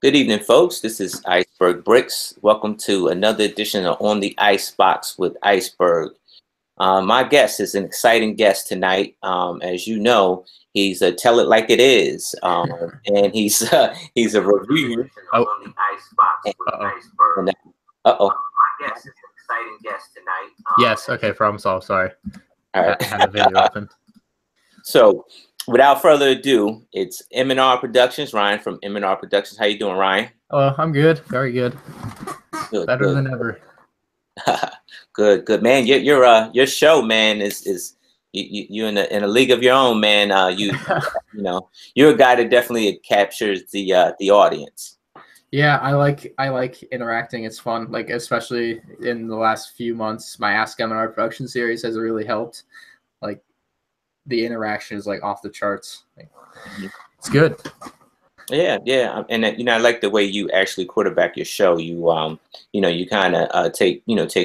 Good evening, folks. This is Iceberg Bricks. Welcome to another edition of On the Icebox with Iceberg. My guest is an exciting guest tonight. As you know, he's a tell it like it is, and he's a reviewer. On the Icebox with Iceberg. My guest is an exciting guest tonight. Yes. Okay. Problem solved. Sorry. All right. I had the video open. So, without further ado, it's MandR Productions. Ryan from MandR Productions. How you doing, Ryan? Oh, I'm good. Very good. Better than ever. Good, man. Your show, man, is you in a league of your own, man. You know, you're a guy that definitely captures the audience. Yeah, I like interacting. It's fun. Like, especially in the last few months, my Ask MandR Production series has really helped. Like, the interaction is like off the charts. Like, it's good. Yeah, and I like the way you actually quarterback your show. You kind of take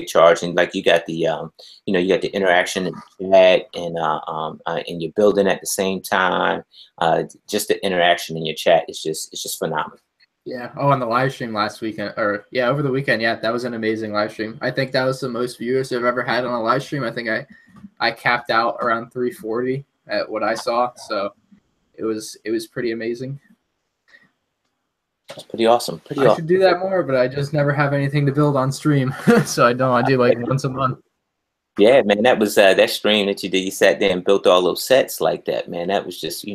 charge, and like you got the you got the interaction in the chat, and you're building at the same time. Just the interaction in your chat is just phenomenal. Yeah. Oh, on the live stream last weekend, or yeah, over the weekend. Yeah, that was an amazing live stream. I think that was the most viewers I've ever had on a live stream. I think I capped out around 340 at what I saw, so it was pretty amazing. That's pretty awesome. I should do that more, but I just never have anything to build on stream, so I do like once a month. Yeah, man, that was that stream that you did. You sat there and built all those sets like that, man. That was just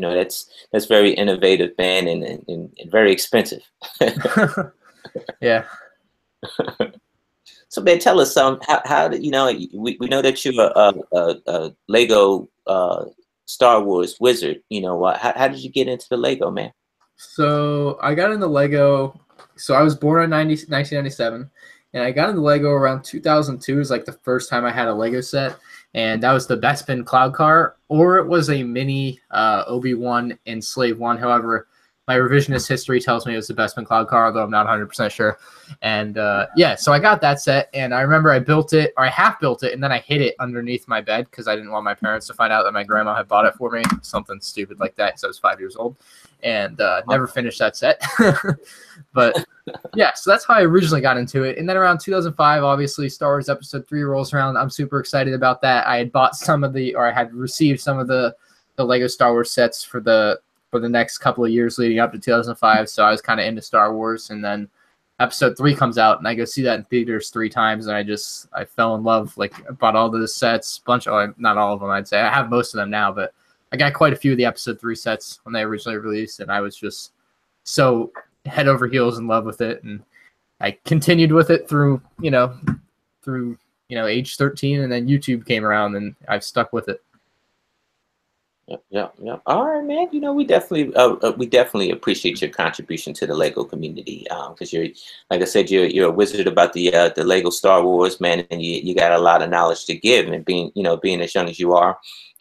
that's very innovative, man, and very expensive. Yeah. So, man, tell us how did we know that you're a Lego Star Wars wizard. How did you get into the Lego, man? So I got into Lego. So I was born in 1997, and I got into Lego around 2002. It was like the first time I had a Lego set, and that was the Bespin Cloud Car, or it was a mini Obi-Wan and Slave One. However, my revisionist history tells me it was the Bespin Cloud Car, although I'm not 100% sure. And yeah, so I got that set, and I remember I built it, or I half built it, and then I hid it underneath my bed because I didn't want my parents to find out that my grandma had bought it for me, something stupid like that, because I was 5 years old, and never finished that set. But yeah, so that's how I originally got into it. And then around 2005, obviously, Star Wars Episode 3 rolls around. I'm super excited about that. I had bought I had received some of the Lego Star Wars sets for the next couple of years leading up to 2005. So I was kind of into Star Wars, and then Episode 3 comes out, and I go see that in theaters 3 times, and I fell in love. Like, I bought all the sets, not all of them, I'd say. I have most of them now, but I got quite a few of the Episode 3 sets when they originally released, and I was just so head over heels in love with it, and I continued with it through age 13, and then YouTube came around, and I've stuck with it. Yeah. All right, man. We definitely appreciate your contribution to the Lego community. Because you're, like I said, you're a wizard about the Lego Star Wars, man, and you got a lot of knowledge to give. And being as young as you are,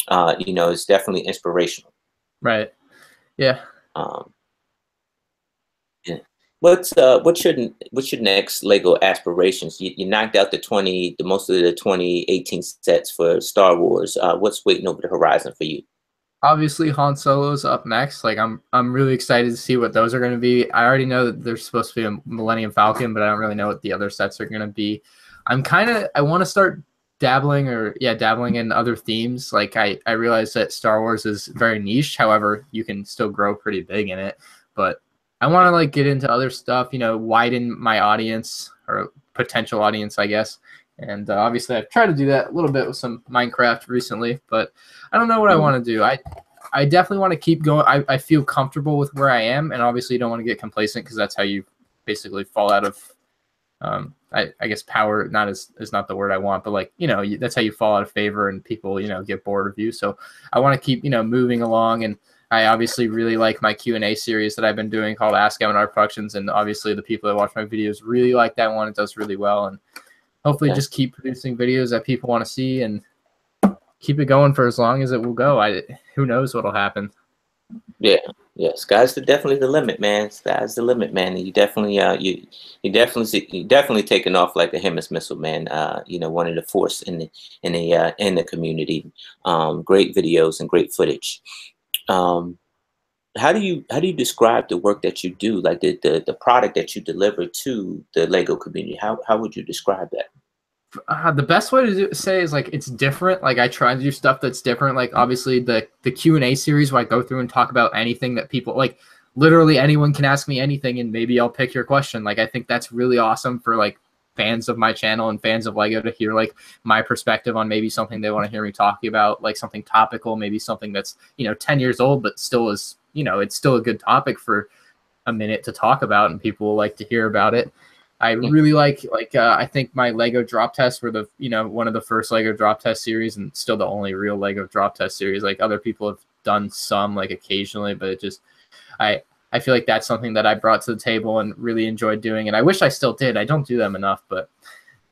it's definitely inspirational. Right. Yeah. Yeah. What's your next Lego aspirations? You knocked out most of the 2018 sets for Star Wars. What's waiting over the horizon for you? Obviously, Han Solo's up next. Like, I'm really excited to see what those are going to be. I already know that there's supposed to be a Millennium Falcon, but I don't really know what the other sets are going to be. I want to start dabbling in other themes. Like, I realize that Star Wars is very niche. However, you can still grow pretty big in it. But I want to like get into other stuff, widen my audience, or potential audience, I guess. And obviously, I've tried to do that a little bit with some Minecraft recently, but I don't know what I want to do. I definitely want to keep going. I feel comfortable with where I am, and obviously, you don't want to get complacent, because that's how you basically fall out of, I guess power is not the word I want, but like, that's how you fall out of favor, and people, get bored of you. So I want to keep, moving along, and I obviously really like my Q&A series that I've been doing called Ask MandR Productions, and obviously the people that watch my videos really like that one. It does really well, and hopefully just keep producing videos that people want to see, and keep it going for as long as it will go. Who knows what'll happen. Yeah. Sky's definitely the limit, man. Sky's the limit, man. And you definitely taking off like a Hermes missile, man. One of the force in the community. Great videos and great footage. how do you describe the work that you do, like the product that you deliver to the Lego community? How would you describe that? The best way to say is like it's different. Like I try to do stuff that's different. Like obviously the Q&A series where I go through and talk about anything that people like. Literally anyone can ask me anything, and maybe I'll pick your question. Like I think that's really awesome for like fans of my channel and fans of Lego to hear like my perspective on maybe something they want to hear me talking about, like something topical, maybe something that's 10 years old but still is it's still a good topic for a minute to talk about, and people will like to hear about it. I really like I think my Lego drop tests were the one of the first Lego drop test series, and still the only real Lego drop test series. Like other people have done some like occasionally, but it just I feel like that's something that I brought to the table and really enjoyed doing, and I wish I still did. I don't do them enough, but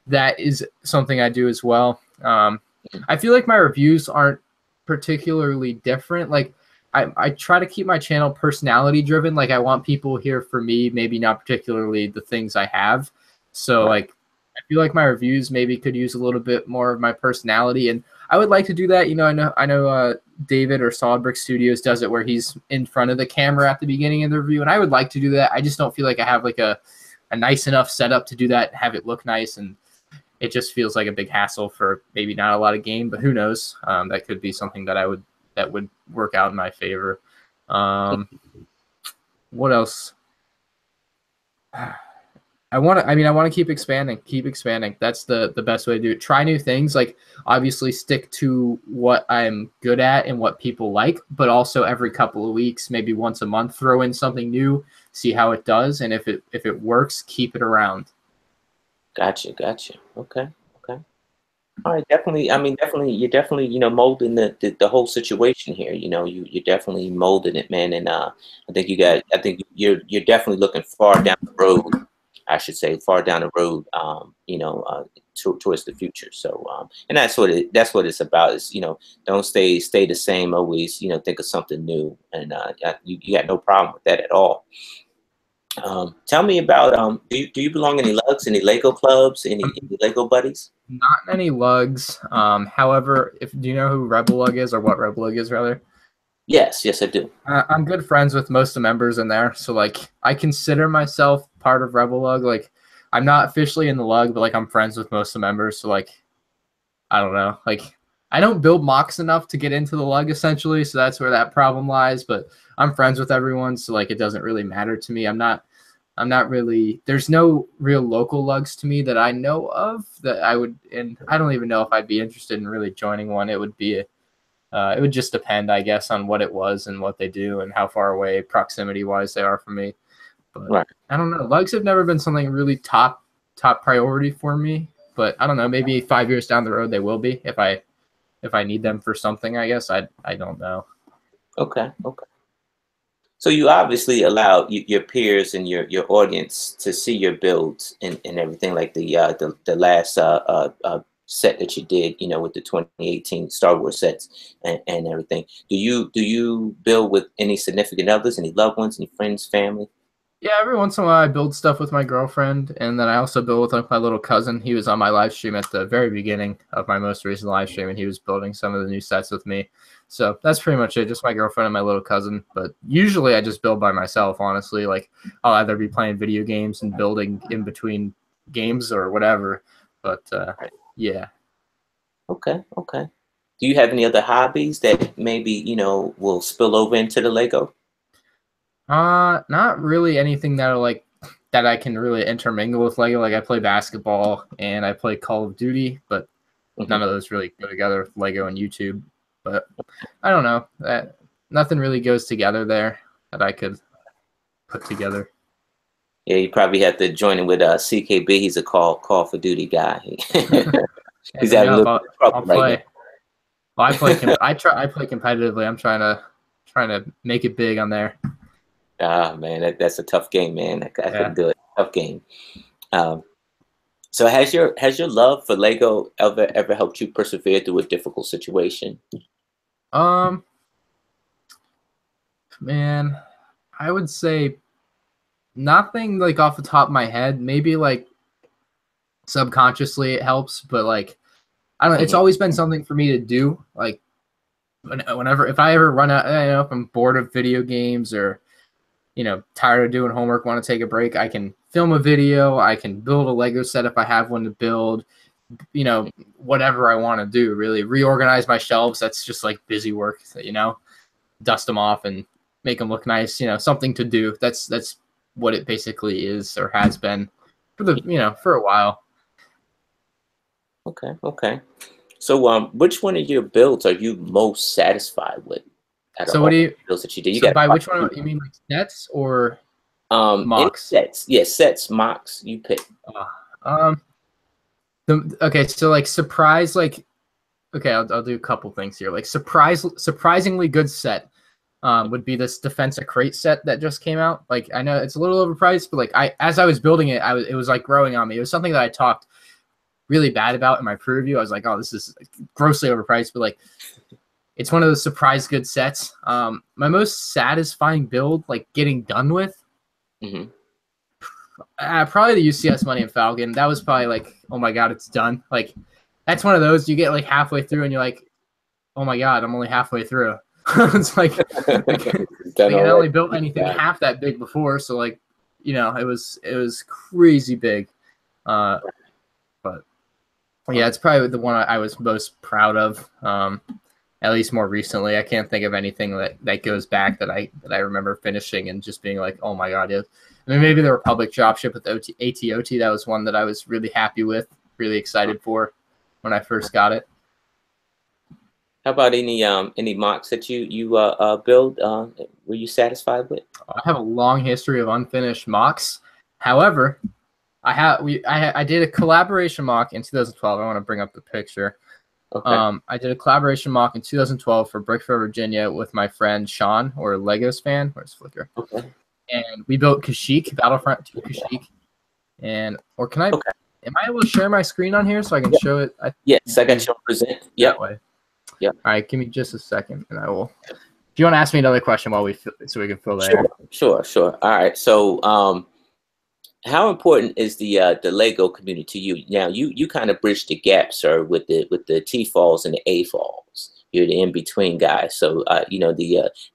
that is something I do as well. I feel like my reviews aren't particularly different. Like I try to keep my channel personality driven. Like I want people here for me, maybe not particularly the things I have. So like I feel like my reviews maybe could use a little bit more of my personality, and I would like to do that. I know David or Solid Brick Studios does it where he's in front of the camera at the beginning of the review, and I would like to do that. I just don't feel like I have like a nice enough setup to do that, have it look nice, and it just feels like a big hassle for maybe not a lot of game, but who knows? That could be something that would work out in my favor. What else? I want to keep expanding. That's the best way to do it. Try new things, like obviously stick to what I'm good at and what people like, but also every couple of weeks, maybe once a month, throw in something new, see how it does, and if it works, keep it around. Gotcha. Okay. All right, definitely. I mean, definitely, you're definitely, molding the whole situation here. You're definitely molding it, man. And I think you're definitely looking far down the road. I should say far down the road. Towards the future. So, and that's what it's about. Is don't stay the same. Always, think of something new, and you got no problem with that at all. Tell me about do you belong in any lugs, any Lego clubs, any Lego buddies? Not many lugs. However, do you know who Rebel Lug is, or what Rebel Lug is rather? Yes, I do. I'm good friends with most of the members in there, so like I consider myself part of Rebel Lug. Like I'm not officially in the lug, but like I'm friends with most of the members, so like I don't know. Like I don't build mocks enough to get into the lug essentially, so that's where that problem lies. But I'm friends with everyone, so like it doesn't really matter to me. I'm not really, there's no real local lugs to me that I know of that I would, and I don't even know if I'd be interested in really joining one. It would just depend, I guess, on what it was and what they do and how far away proximity wise they are from me. But right. I don't know. Lugs have never been something really top priority for me, but I don't know, maybe 5 years down the road they will be if I need them for something, I guess. I don't know. Okay. So you obviously allow your peers and your audience to see your builds and everything, like the last set that you did, with the 2018 Star Wars sets and everything. Do you build with any significant others, any loved ones, any friends, family? Yeah, every once in a while I build stuff with my girlfriend, and then I also build with like my little cousin. He was on my live stream at the very beginning of my most recent live stream, and he was building some of the new sets with me. So that's pretty much it, just my girlfriend and my little cousin. But usually I just build by myself, honestly. Like I'll either be playing video games and building in between games or whatever. But yeah. Okay. Do you have any other hobbies that maybe, will spill over into the Lego? Not really anything that I can really intermingle with Lego. Like I play basketball and I play Call of Duty, but none of those really go together with Lego and YouTube. But I don't know, that nothing really goes together there that I could put together. Yeah, you probably have to join in with CKB. He's a Call for Duty guy. He's having a little bit of trouble right now. Well, I play competitively. I'm trying to make it big on there. Ah, man, that's a tough game, man. I couldn't do it. Tough game. So has your love for Lego ever helped you persevere through a difficult situation? Man, I would say nothing like off the top of my head. Maybe like subconsciously it helps, but like I don't know. It's always been something for me to do. Like whenever if I ever run out, if I'm bored of video games or tired of doing homework, want to take a break, I can film a video. I can build a Lego set if I have one to build. Whatever I want to do, really reorganize my shelves. That's just like busy work. Dust them off and make them look nice. Something to do. That's what it basically is or has been for a while. Okay. So, which one of your builds are you most satisfied with? So what do you builds that you did? You so got by which one you mean, like sets or any mocks? sets? Yeah, sets, mocks. You pick. Okay, so like surprise, like okay, I'll do a couple things here. Like surprisingly good set would be this Defensa crate set that just came out. Like I know it's a little overpriced, but like as I was building it, it was like growing on me. It was something that I talked really bad about in my preview. I was like, oh, this is grossly overpriced, but like it's one of those surprise good sets. My most satisfying build, like getting done with, probably the UCS Money and Falcon. That was probably like, oh my god, it's done. Like that's one of those you get like halfway through and you're like, oh my god, I'm only halfway through. It's like I only built anything half that big before, so like it was crazy big. But yeah, it's probably the one I was most proud of. At least more recently, I can't think of anything that goes back that I remember finishing and just being like, oh my god, yeah. I mean, maybe the Republic dropship with ATOT. That was one that I was really happy with, really excited for when I first got it. How about any mocks that you build? Were you satisfied with? I have a long history of unfinished mocks. However, I did a collaboration mock in 2012. I want to bring up the picture. Okay. I did a collaboration mock in 2012 for Brick Fair, Virginia with my friend Sean, or Legos fan. Where's Flickr? Okay. And we built Kashyyyk, Battlefront 2 Kashyyyk. Or can I? Okay. Am I able to share my screen on here so I can show it? Yes, I got you present. That way. Yeah. All right, give me just a second, and I will. Do you want to ask me another question while so we can fill that? Sure. All right. So, how important is the Lego community to you? Now, you kind of bridge the gap, sir, with the TFOLs and the AFOLs. You're the in between guy. So,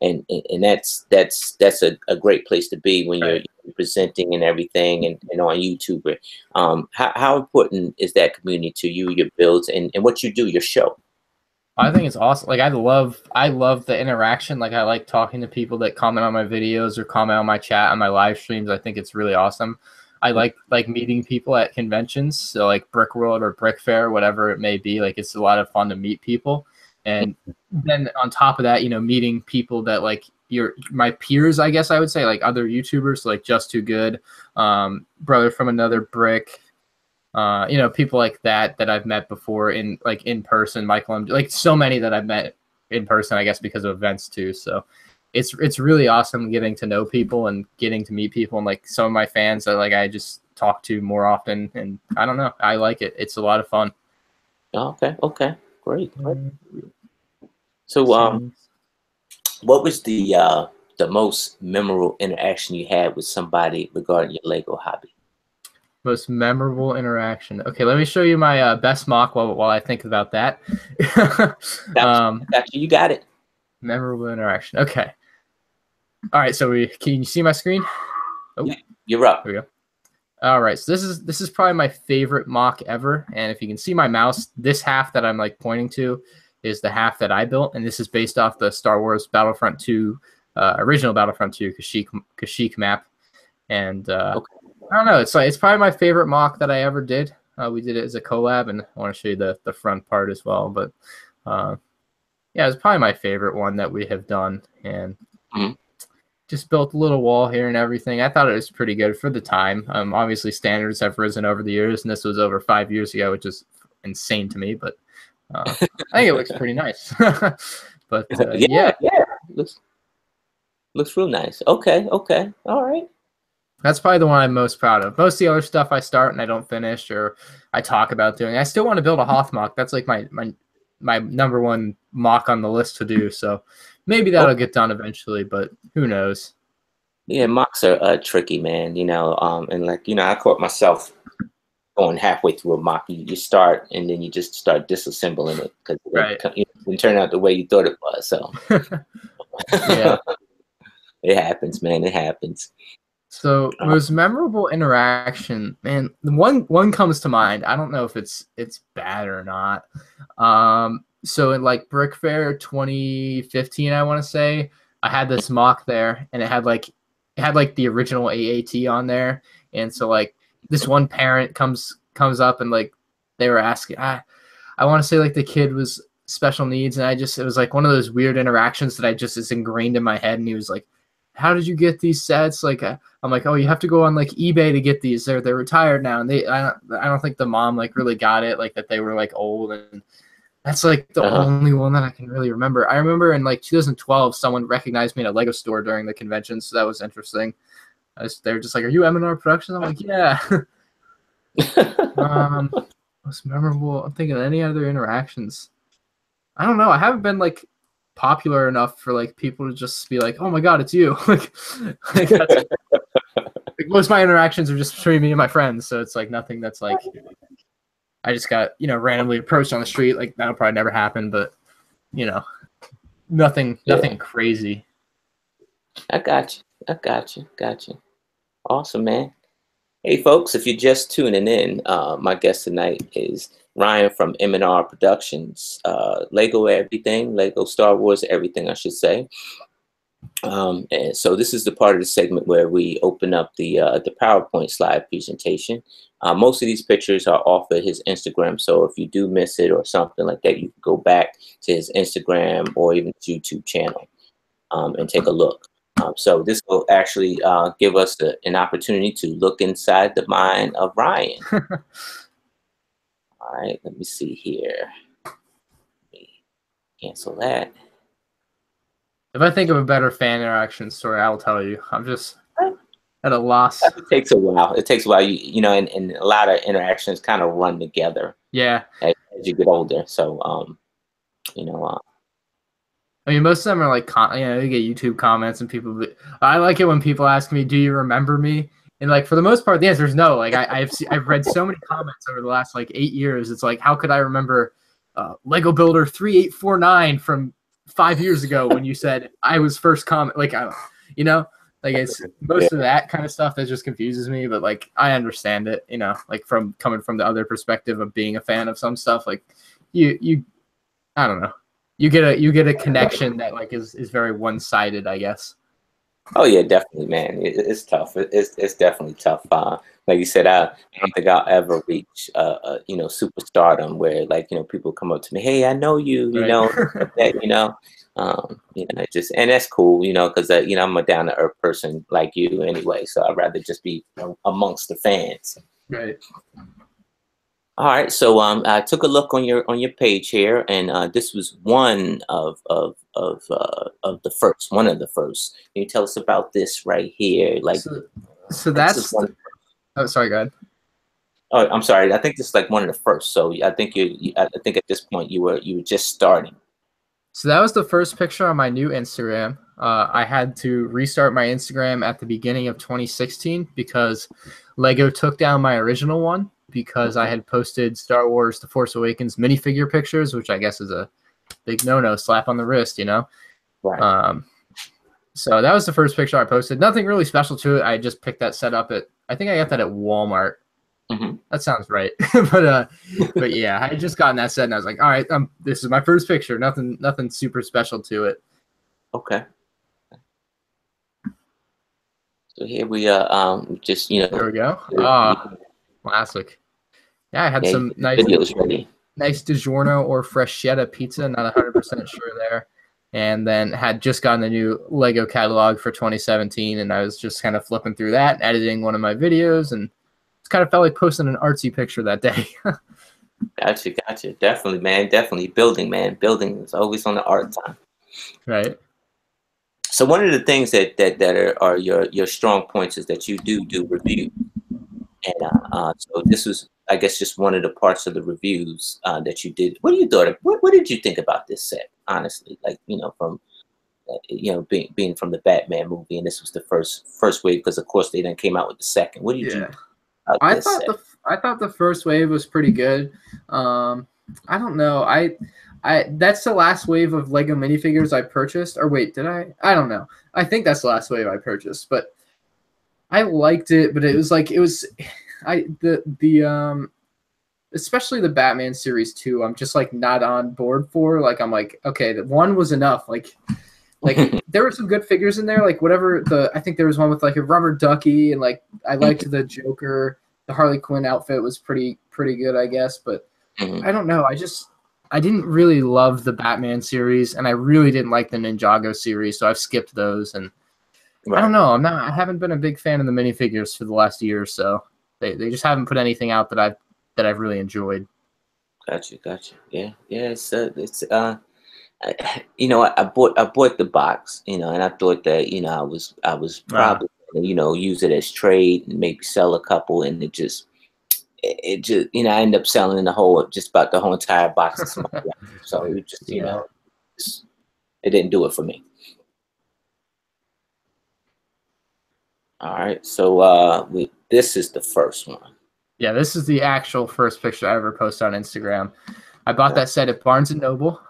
and that's a great place to be when you're presenting and everything and on YouTube. How important is that community to you, your builds, and what you do, your show? I think it's awesome. Like I love the interaction. Like I like talking to people that comment on my videos or comment on my chat on my live streams. I think it's really awesome. I like meeting people at conventions. So like Brick World or Brick Fair, whatever it may be. Like it's a lot of fun to meet people. And then on top of that, meeting people that like my peers, I guess I would say, like other YouTubers, like Just Too Good, Brother from Another Brick. People like that I've met before in person, Michael, like so many that I've met in person, I guess, because of events too. So it's really awesome getting to know people and getting to meet people, and like some of my fans that like I just talk to more often, and I don't know, I like it. It's a lot of fun. Okay, great. So what was the most memorable interaction you had with somebody regarding your Lego hobby? Most memorable interaction. Okay, let me show you my best mock while I think about that. Got you. You got it. Memorable interaction. Okay. All right. So can you see my screen? Oh, yeah, you're up. There we go. All right. So this is probably my favorite mock ever. And if you can see my mouse, this half that I'm like pointing to is the half that I built, and this is based off the Star Wars Battlefront 2, original Battlefront 2 Kashyyyk map, and. Okay. I don't know. It's probably my favorite mock that I ever did. We did it as a collab, and I want to show you the front part as well. But yeah, it's probably my favorite one that we have done, and just built a little wall here and everything. I thought it was pretty good for the time. Obviously, standards have risen over the years, and this was over 5 years ago, which is insane to me. But I think it looks pretty nice. But yeah, looks real nice. Okay, all right. That's probably the one I'm most proud of. Most of the other stuff I start and I don't finish, or I talk about doing. I still want to build a Hoth mock. That's like my number one mock on the list to do. So maybe that'll get done eventually, but who knows? Yeah, mocks are tricky, man. And like I caught myself going halfway through a mock. You start and then you just start disassembling it because didn't turn out the way you thought it was. So Yeah. it happens, man. It happens. So most memorable interaction, man. One comes to mind. I don't know if it's bad or not. So in like Brick Fair 2015, I want to say, I had this mock there, and it had like the original AAT on there, and so like this one parent comes up and like they were asking, I want to say like the kid was special needs, and it was like one of those weird interactions that I just is ingrained in my head, and he was like, how did you get these sets? Like, I'm like, oh, you have to go on like eBay to get these. They're retired now, and I don't think the mom like really got it, like that they were like old, and that's like the only one that I can really remember. I remember in like 2012, someone recognized me at a Lego store during the convention, so that was interesting. They were just like, "Are you MandR Productions?" I'm like, "Yeah." Most memorable. I'm thinking of any other interactions. I don't know. I haven't been like popular enough for like people to just be like, "Oh my god, it's you!" like most of my interactions are just between me and my friends, so it's like nothing that's like I just got randomly approached on the street. Like that'll probably never happen, but nothing crazy. I got you. Awesome, man. Hey, folks, if you're just tuning in, my guest tonight is Ryan from MandR Productions. Lego everything, Lego Star Wars everything, I should say. And so this is the part of the segment where we open up the PowerPoint slide presentation. Most of these pictures are off of his Instagram, so if you do miss it or something like that, you can go back to his Instagram or even his YouTube channel and take a look. So this will actually give us an opportunity to look inside the mind of Ryan. All right, let me see here. Let me cancel that. If I think of a better fan interaction story, I'll tell you. I'm just at a loss. It takes a while. It takes a while. And a lot of interactions kind of run together. Yeah. As you get older, so I mean, most of them are like, you get YouTube comments and people. I like it when people ask me, "Do you remember me?" And like for the most part, the answer is no. Like I've read so many comments over the last like 8 years. It's like, how could I remember Lego Builder 3849 from 5 years ago when you said I was first comment? Like it's most of that kind of stuff that just confuses me. But like I understand it, like from coming from the other perspective of being a fan of some stuff. Like you I don't know. You get a connection that like is very one-sided, I guess. Oh yeah, definitely, man. It's tough. It's definitely tough. Like you said, I don't think I'll ever reach superstardom where like people come up to me, hey, I know you, that it just, and that's cool, because I'm a down to earth person like you anyway. So I'd rather just be amongst the fans. Right. All right, so I took a look on your page here, and this was one of the first. One of the first. Can you tell us about this right here? Like, so that's. Oh, sorry, go ahead. Oh, I'm sorry. I think this is like one of the first. So I think I think at this point you were just starting. So that was the first picture on my new Instagram. I had to restart my Instagram at the beginning of 2016 because Lego took down my original one. Because I had posted Star Wars The Force Awakens minifigure pictures, which I guess is a big no-no, slap on the wrist, Right. So that was the first picture I posted. Nothing really special to it. I just picked that set up I think I got that at Walmart. Mm-hmm. That sounds right. but yeah, I had just gotten that set and I was like, all right, this is my first picture. Nothing super special to it. Okay. So here we just There we go. Classic. Yeah, I had some nice DiGiorno or Freschetta pizza, not 100% sure there. And then had just gotten the new Lego catalog for 2017, and I was just kind of flipping through that, editing one of my videos, and it's kind of felt like posting an artsy picture that day. Gotcha. Definitely, man. Definitely building, man. Building is always on the art time. Right. So one of the things that are your strong points is that you do review. And so this was, I guess, just one of the parts of the reviews that you did. What do you thought? What did you think about this set? Honestly, like from being from the Batman movie, and this was the first wave because of course they then came out with the second. What did you? I thought the first wave was pretty good. I don't know. I that's the last wave of Lego minifigures I purchased. Or wait, did I? I don't know. I think that's the last wave I purchased, but I liked it. But it was like especially the Batman series 2. I'm just like not on board for. Like I'm like, okay, the one was enough. Like there were some good figures in there. Like whatever I think there was one with like a rubber ducky, and like I liked the Joker. The Harley Quinn outfit was pretty good, I guess. But I don't know. I didn't really love the Batman series, and I really didn't like the Ninjago series, so I've skipped those. And I don't know. I haven't been a big fan of the minifigures for the last year or so. They just haven't put anything out that I've really enjoyed. Gotcha. Yeah. I bought the box, and I thought that, I was probably use it as trade and maybe sell a couple, and it just I ended up selling just about the whole entire box to somebody else. So it just it didn't do it for me. All right, so this is the first one. Yeah, this is the actual first picture I ever posted on Instagram. I bought that set at Barnes & Noble,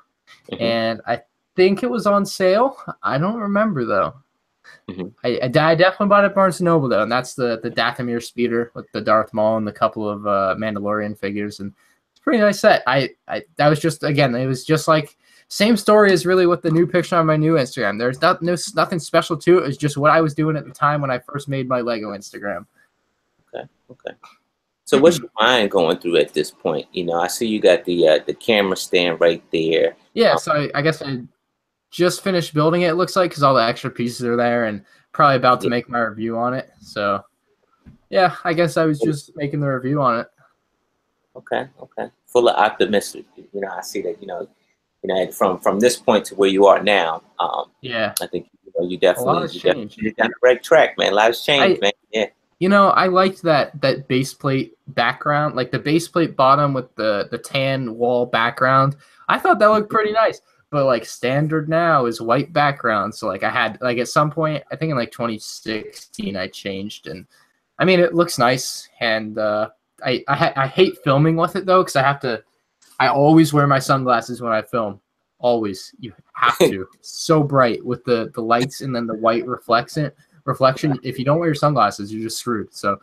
and I think it was on sale. I don't remember, though. I definitely bought it at Barnes & Noble, though, and that's the Dathomir speeder with the Darth Maul and a couple of Mandalorian figures, and it's a pretty nice set. That was just, again, it was just like, same story as really with the new picture on my new Instagram. There's nothing special to it. It was just what I was doing at the time when I first made my Lego Instagram. Okay. So what's your mind going through at this point? I see you got the camera stand right there. Yeah, so I guess I just finished building it, looks like, because all the extra pieces are there, and probably about to make my review on it. So, yeah, I guess I was just making the review on it. Okay. Full of optimistic. I see that, from this point to where you are now, yeah, I think you definitely you're on the right track, man. A lot has changed, man. Yeah. I liked that base plate background, like the base plate bottom with the tan wall background. I thought that looked pretty nice. But like standard now is white background. So like I had like at some point, I think in like 2016, I changed, and I mean it looks nice. And I hate filming with it though, because I always wear my sunglasses when I film. Always, you have to. It's so bright with the lights and then the white reflection. If you don't wear your sunglasses, you're just screwed. So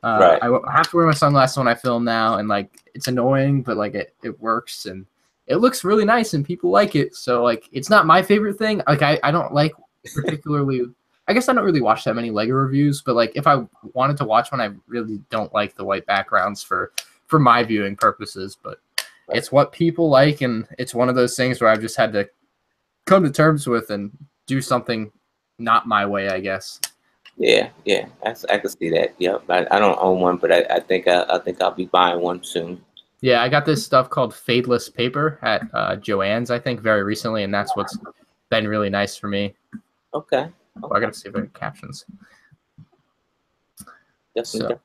I have to wear my sunglasses when I film now, and like it's annoying, but like it works, and it looks really nice and people like it. So like it's not my favorite thing. Like I don't like particularly, I guess I don't really watch that many Lego reviews, but like if I wanted to watch one, I really don't like the white backgrounds for my viewing purposes, but it's what people like, and it's one of those things where I've just had to come to terms with and do something not my way, I guess. Yeah, I can see that. Yeah, I don't own one, but I think I'll be buying one soon. Yeah, I got this stuff called fadeless paper at Joann's, I think, very recently, and that's what's been really nice for me. Okay. Oh, I got to see if I have captions. Definitely.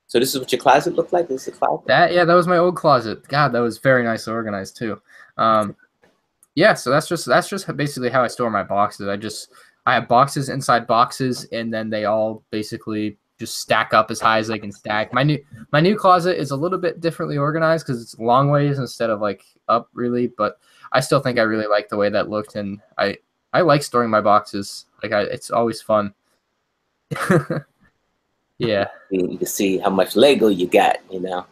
So this is what your closet looked like? This is a closet? That was my old closet. God, that was very nice organized, too. Yeah, so that's just basically how I store my boxes. I have boxes inside boxes, and then they all basically just stack up as high as they can stack. My new closet is a little bit differently organized because it's long ways instead of like up really, but I still think I really like the way that looked, and I like storing my boxes. Like it's always fun. Yeah. You can see how much Lego you got, All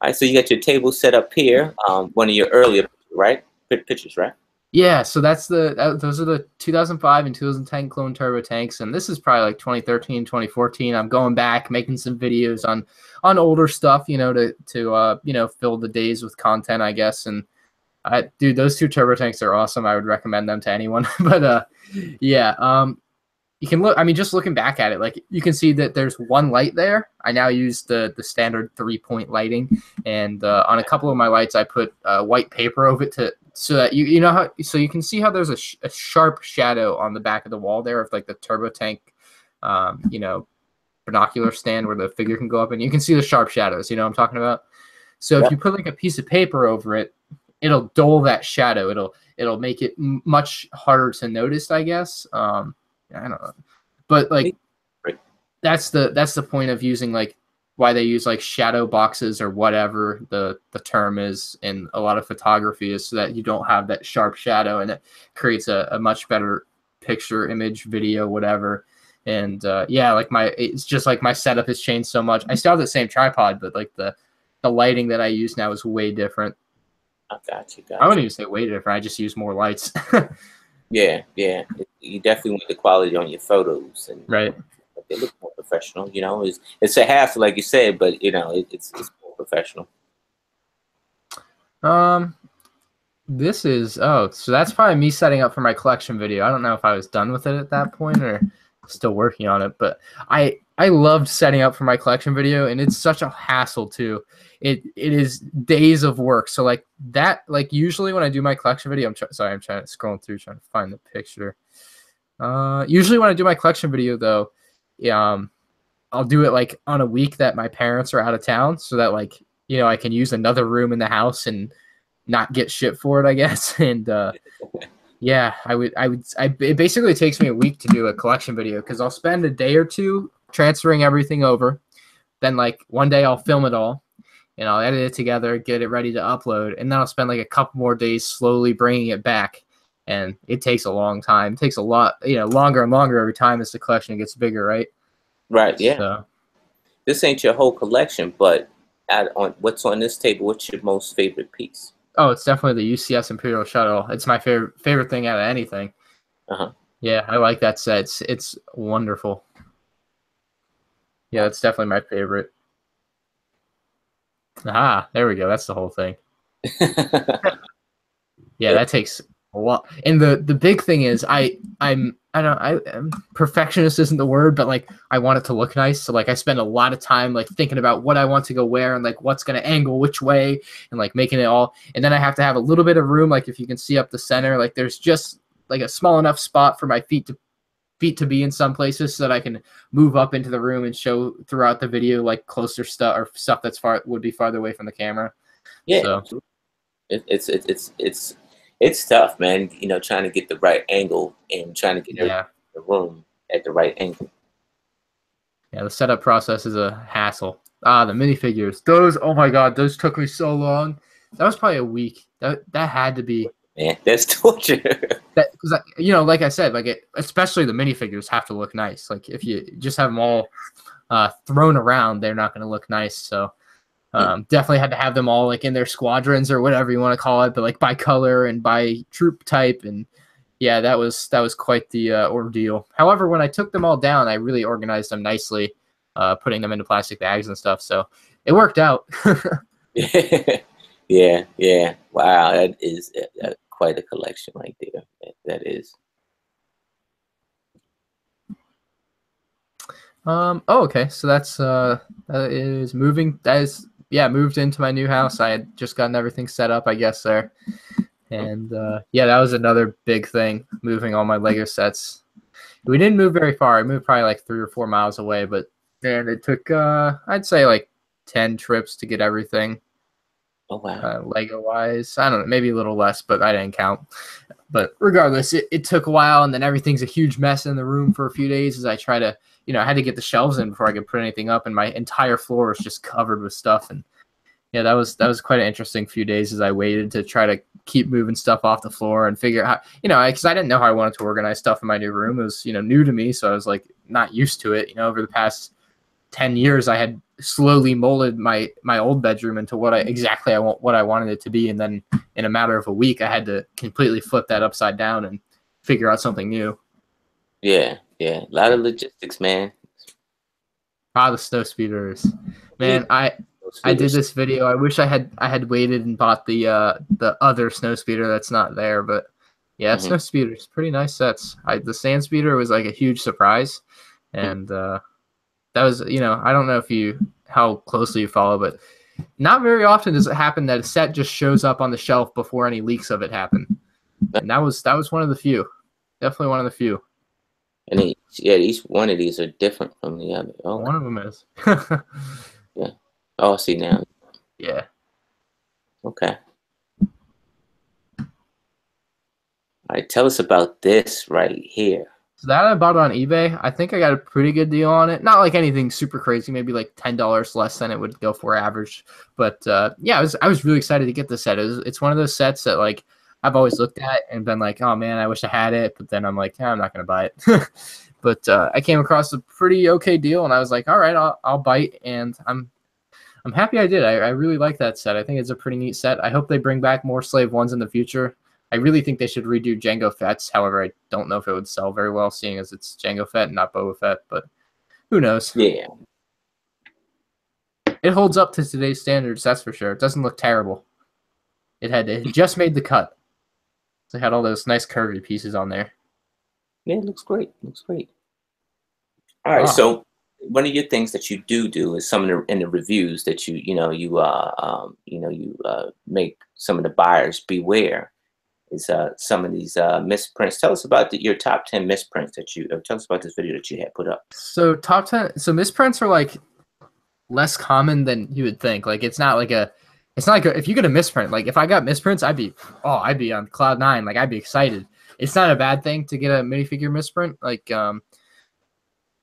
right, so you got your table set up here. One of your earlier, pictures, right? Yeah, so those are the 2005 and 2010 clone turbo tanks, and this is probably like 2013, 2014. I'm going back, making some videos on older stuff, to fill the days with content, I guess. And dude, those two turbo tanks are awesome. I would recommend them to anyone. But yeah, you can look. I mean, just looking back at it, like you can see that there's one light there. I now use the standard 3-point lighting, and on a couple of my lights, I put white paper over it so that you can see how there's a sharp shadow on the back of the wall there of like the turbo tank, binocular stand where the figure can go up, and you can see the sharp shadows. You know what I'm talking about? So if you put like a piece of paper over it, it'll dull that shadow. It'll make it much harder to notice, I guess. I don't know, but like that's the point of using like why they use like shadow boxes or whatever the term is in a lot of photography, is so that you don't have that sharp shadow, and it creates a much better picture, image, video, whatever. And yeah, like it's just like my setup has changed so much. I still have the same tripod, but like the lighting that I use now is way different. I got you. I wouldn't even say way different. I just use more lights. Yeah, yeah. You definitely want the quality on your photos, and Right. they look more professional. You know, it's a hassle, like you said, but you know, it's more professional. This is, oh, so that's probably me setting up for my collection video. I don't know if I was done with it at that point or still working on it, but I loved setting up for my collection video, and it's such a hassle too. It is days of work. So like that, like usually when I do my collection video, I'm trying to scroll through trying to find the picture. Usually when I do my collection video though, I'll do it like on a week that my parents are out of town, so that like, you know, I can use another room in the house and not get shit for it, I guess. And yeah, it basically takes me a week to do a collection video, because I'll spend a day or two transferring everything over. Then like one day I'll film it all and I'll edit it together, get it ready to upload, and then I'll spend like a couple more days slowly bringing it back. And it takes a long time. It takes a lot, you know, longer and longer every time as the collection gets bigger, right? Right. Yeah. So, This ain't your whole collection, but on what's on this table, what's your most favorite piece? oh, it's definitely the UCS Imperial Shuttle. It's my favorite thing out of anything. Yeah, I like that set. It's wonderful. Yeah, that's definitely my favorite. Ah, there we go. That's the whole thing. Yeah, that takes a lot. And the big thing is perfectionist isn't the word, but like I want it to look nice. So like I spend a lot of time like thinking about what I want to go wear and like what's gonna angle which way and like making it all. And then I have to have a little bit of room. Like if you can see up the center, like there's just like a small enough spot for my feet to be in some places, so that I can move up into the room and show throughout the video like closer stuff or stuff that's would be farther away from the camera. Yeah, So it's tough, man. You know, trying to get the right angle and trying to get yeah. the room at the right angle. Yeah, the setup process is a hassle. Ah, the minifigures. Those, oh my god, those took me so long. That was probably a week. That had to be. Man, that's torture. That, because you know, like I said, like especially the minifigures have to look nice. Like if you just have them all thrown around, they're not going to look nice. So definitely had to have them all like in their squadrons or whatever you want to call it, but like by color and by troop type. And yeah, that was quite the ordeal. However, when I took them all down, I really organized them nicely, putting them into plastic bags and stuff. So it worked out. Yeah. Wow, that is quite a collection right there. That is. Oh, okay. So that is moving. That is, yeah, moved into my new house. I had just gotten everything set up, I guess, there. And yeah, that was another big thing, moving all my Lego sets. We didn't move very far. I moved probably like 3 or 4 miles away, but man, it took I'd say like 10 trips to get everything. Oh wow. Lego wise, I don't know, maybe a little less, but I didn't count. But regardless, it took a while, and then everything's a huge mess in the room for a few days as I try to, you know, I had to get the shelves in before I could put anything up, and my entire floor was just covered with stuff. And yeah, that was quite an interesting few days as I waited to try to keep moving stuff off the floor and figure out how, you know, because I didn't know how I wanted to organize stuff in my new room. It was, you know, new to me, so I was like not used to it. You know, over the past 10 years, I had slowly molded my old bedroom into what I wanted it to be, and then in a matter of a week, I had to completely flip that upside down and figure out something new. Yeah. A lot of logistics, man. Ah, the snow speeders, man. I did this video. I wish I had waited and bought the other snow speeder that's not there, but yeah, snow speeders, pretty nice sets. The sand speeder was like a huge surprise, and that was, you know, I don't know how closely you follow, but not very often does it happen that a set just shows up on the shelf before any leaks of it happen. And that was one of the few. Definitely one of the few. And each one of these are different from the other. Oh, one of them is. Yeah. Oh, I see now. Yeah. Okay. All right, tell us about this right here. So that I bought on eBay. I think I got a pretty good deal on it. Not like anything super crazy, maybe like $10 less than it would go for average. But yeah, I was really excited to get this set. It's one of those sets that like I've always looked at and been like, oh man, I wish I had it. But then I'm like, I'm not gonna buy it. But I came across a pretty okay deal, and I was like, all right, I'll bite, and I'm happy I did. I really like that set. I think it's a pretty neat set. I hope they bring back more Slave 1s in the future. I really think they should redo Jango Fett's. However, I don't know if it would sell very well, seeing as it's Jango Fett and not Boba Fett, but who knows? Yeah. It holds up to today's standards, that's for sure. It doesn't look terrible. It just made the cut. So it had all those nice curvy pieces on there. Yeah, it looks great. It looks great. All right, so one of your things that you do is some of in the reviews that you make some of the buyers beware is some of these misprints. Tell us about your top 10 misprints that you tell us about this video that you had put up. So top 10. So misprints are like less common than you would think. Like it's not like if you get a misprint, like if I got misprints, I'd be on cloud 9. Like I'd be excited. It's not a bad thing to get a minifigure misprint. Like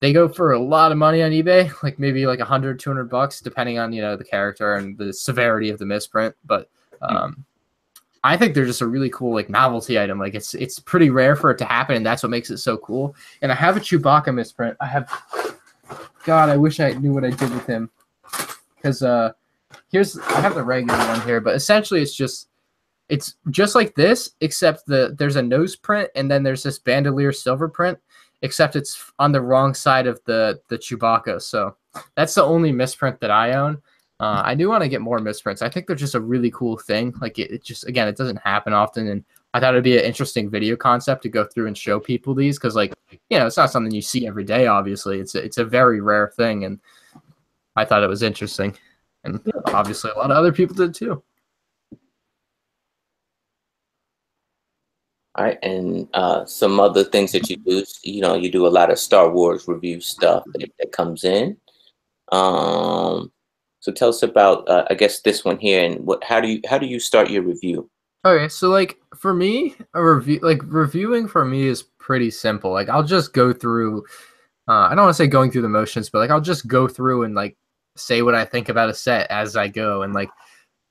they go for a lot of money on eBay, like maybe like $100, $200, depending on the character and the severity of the misprint. But I think they're just a really cool like novelty item. Like it's pretty rare for it to happen, and that's what makes it so cool. And I have a Chewbacca misprint. God, I wish I knew what I did with him, because I have the regular one here, but essentially it's just like this, except there's a nose print and then there's this bandolier silver print, except it's on the wrong side of the Chewbacca. So that's the only misprint that I own. I do want to get more misprints. I think they're just a really cool thing. Like it just, again, it doesn't happen often, and I thought it'd be an interesting video concept to go through and show people these, because like it's not something you see every day. Obviously, it's a very rare thing, and I thought it was interesting, and obviously a lot of other people did too. All right, and some other things that you do, you do a lot of Star Wars review stuff that comes in. So tell us about, I guess, this one here, and how do you start your review? Okay, so like for me, reviewing for me is pretty simple. Like I'll just go through. I don't want to say going through the motions, but like I'll just go through and like say what I think about a set as I go, and like.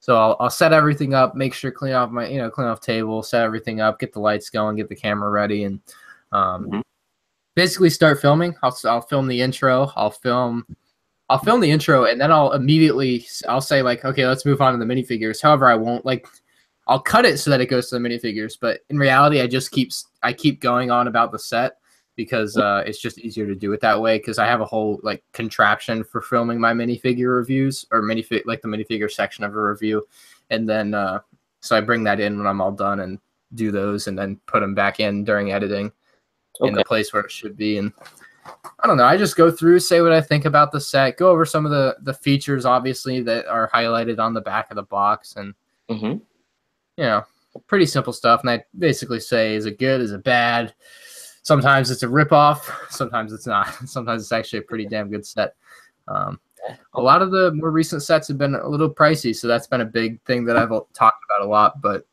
So I'll set everything up, make sure clean off table, set everything up, get the lights going, get the camera ready, and basically start filming. I'll film the intro. I'll film the intro, and then I'll say like, okay, let's move on to the minifigures. However, I won't I'll cut it so that it goes to the minifigures, but in reality, I keep going on about the set, because it's just easier to do it that way, because I have a whole like contraption for filming my minifigure reviews, or the minifigure section of a review, and then so I bring that in when I'm all done and do those, and then put them back in during editing in the place where it should be. And I don't know, I just go through, say what I think about the set, go over some of the features obviously that are highlighted on the back of the box, and pretty simple stuff. And I basically say, is it good, is it bad? Sometimes it's a ripoff, sometimes it's not. Sometimes it's actually a pretty damn good set. A lot of the more recent sets have been a little pricey, so that's been a big thing that I've talked about a lot. But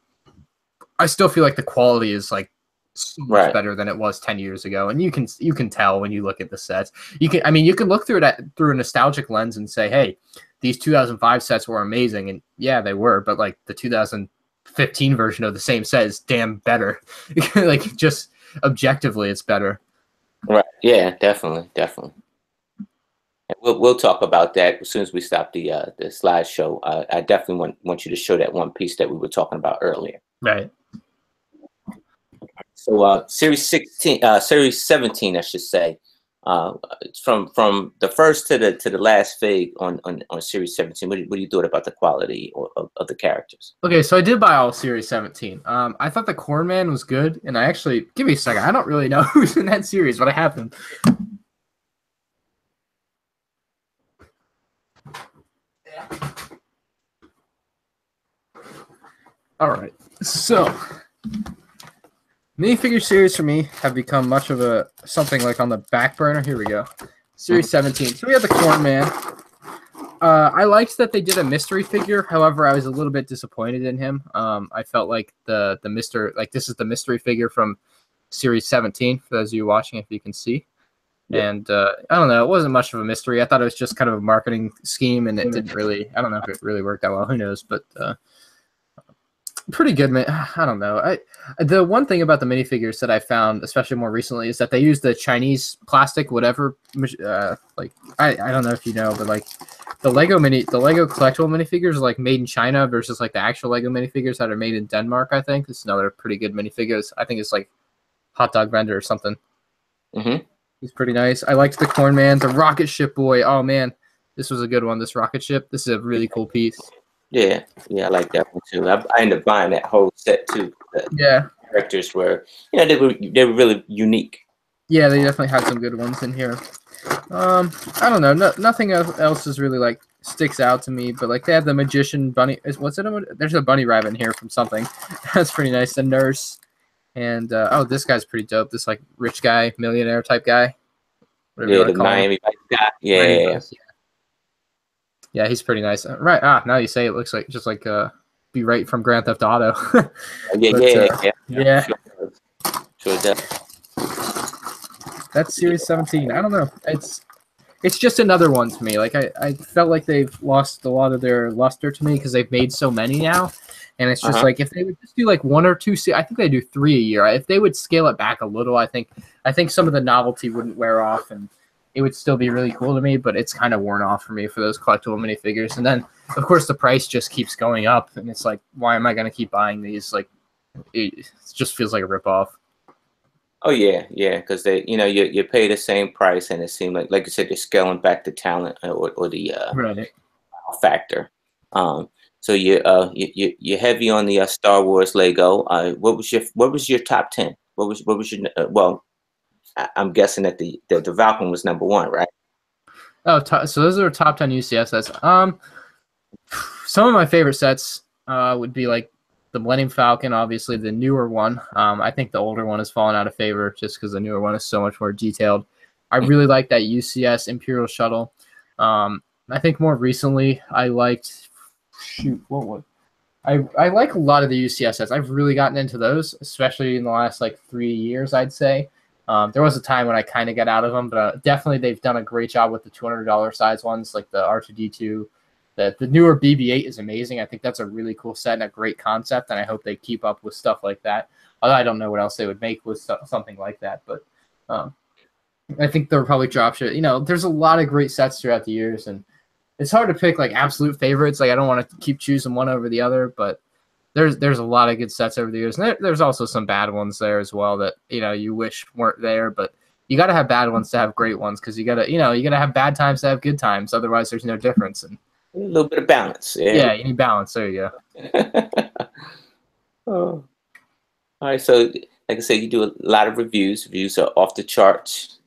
I still feel like the quality is like so much better than it was 10 years ago, and you can tell when you look at the sets. You can look through it through a nostalgic lens and say, hey, these 2005 sets were amazing, and yeah, they were. But like the 2015 version of the same set is damn better. Like just. Objectively, it's better. Right. Yeah, definitely. We'll talk about that as soon as we stop the slideshow. I definitely want you to show that one piece that we were talking about earlier. Right. So series 17, I should say. From the first to the last fig on series 17. What do you thought about the quality of the characters? Okay, so I did buy all series 17. I thought the Corn Man was good, and I actually, give me a second, I don't really know who's in that series, but I have him. All right, so minifigure series for me have become much of something like on the back burner. Here we go. Series 17. So we have the Corn Man. I liked that they did a mystery figure. However, I was a little bit disappointed in him. I felt like this is the mystery figure from Series 17 for those of you watching, if you can see. Yep. And I don't know, it wasn't much of a mystery. I thought it was just kind of a marketing scheme, and it didn't really. I don't know if it really worked out well. Who knows? But pretty good, man. I don't know. The one thing about the minifigures that I found, especially more recently, is that they use the Chinese plastic, whatever. Like I don't know if you know, but like the Lego collectible minifigures are like made in China versus like the actual Lego minifigures that are made in Denmark. I think it's another pretty good minifigures. I think it's like Hot Dog Vendor or something. Mm-hmm. He's pretty nice. I liked the Corn Man, the Rocket Ship Boy. Oh man, this was a good one. This rocket ship. This is a really cool piece. Yeah, I like that one too. I ended up buying that whole set too. The characters were, they were really unique. Yeah, they definitely had some good ones in here. I don't know. Nothing else is really like sticks out to me, but like they have the magician bunny. What's it? There's a bunny rabbit in here from something. That's pretty nice. The nurse. And oh, this guy's pretty dope. This like rich guy, millionaire type guy. Yeah, the Miami guy. Yeah. Yeah, he's pretty nice. Right. Now you say it looks like just like be right from Grand Theft Auto. Yeah. Sure does. That's Series 17. I don't know. It's just another one to me. Like I felt like they've lost a lot of their luster to me because they've made so many now. And it's just like if they would just do like 1 or 2, I think they do 3 a year. If they would scale it back a little, I think some of the novelty wouldn't wear off, and it would still be really cool to me. But it's kind of worn off for me for those collectible minifigures. And then of course the price just keeps going up, and it's like, why am I going to keep buying these? Like it just feels like a ripoff. Oh yeah, because they, you pay the same price, and it seemed like you said, they're scaling back the talent or the factor. So you're heavy on the Star Wars Lego. What was your top 10? What was your well? I'm guessing that the Valkyrie was number 1, right? Oh, so those are top 10 UCS sets. Some of my favorite sets would be like the Millennium Falcon, obviously the newer one. I think the older one has fallen out of favor just because the newer one is so much more detailed. I really like that UCS Imperial Shuttle. I think more recently I liked. I like a lot of the UCS sets. I've really gotten into those, especially in the last like 3 years, I'd say. There was a time when I kind of got out of them, but definitely they've done a great job with the $200 size ones, like the R2-D2. The newer BB-8 is amazing. I think that's a really cool set and a great concept, and I hope they keep up with stuff like that. Although I don't know what else they would make with something like that, but I think they'll probably drop shit. There's a lot of great sets throughout the years, and it's hard to pick like absolute favorites. Like I don't want to keep choosing one over the other, but there's a lot of good sets over the years. And there's also some bad ones there as well that you wish weren't there. But you got to have bad ones to have great ones, because you gotta have bad times to have good times. Otherwise, there's no difference. And a little bit of balance. Yeah, you need balance. There you go. Oh. All right. So like I said, you do a lot of reviews. Reviews are off the charts.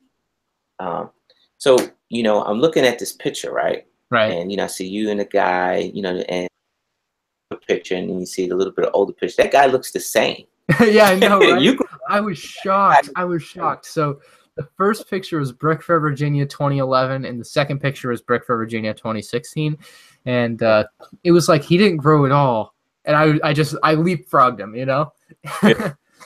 So I'm looking at this picture, right? Right. And I see you and the guy, and a picture, and then you see a little bit of older picture. That guy looks the same. Yeah, I know, right? I was shocked. So the first picture was Brick Fair, Virginia 2011, and the second picture was Brick Fair, Virginia 2016. And it was like he didn't grow at all. And I leapfrogged him, Yeah,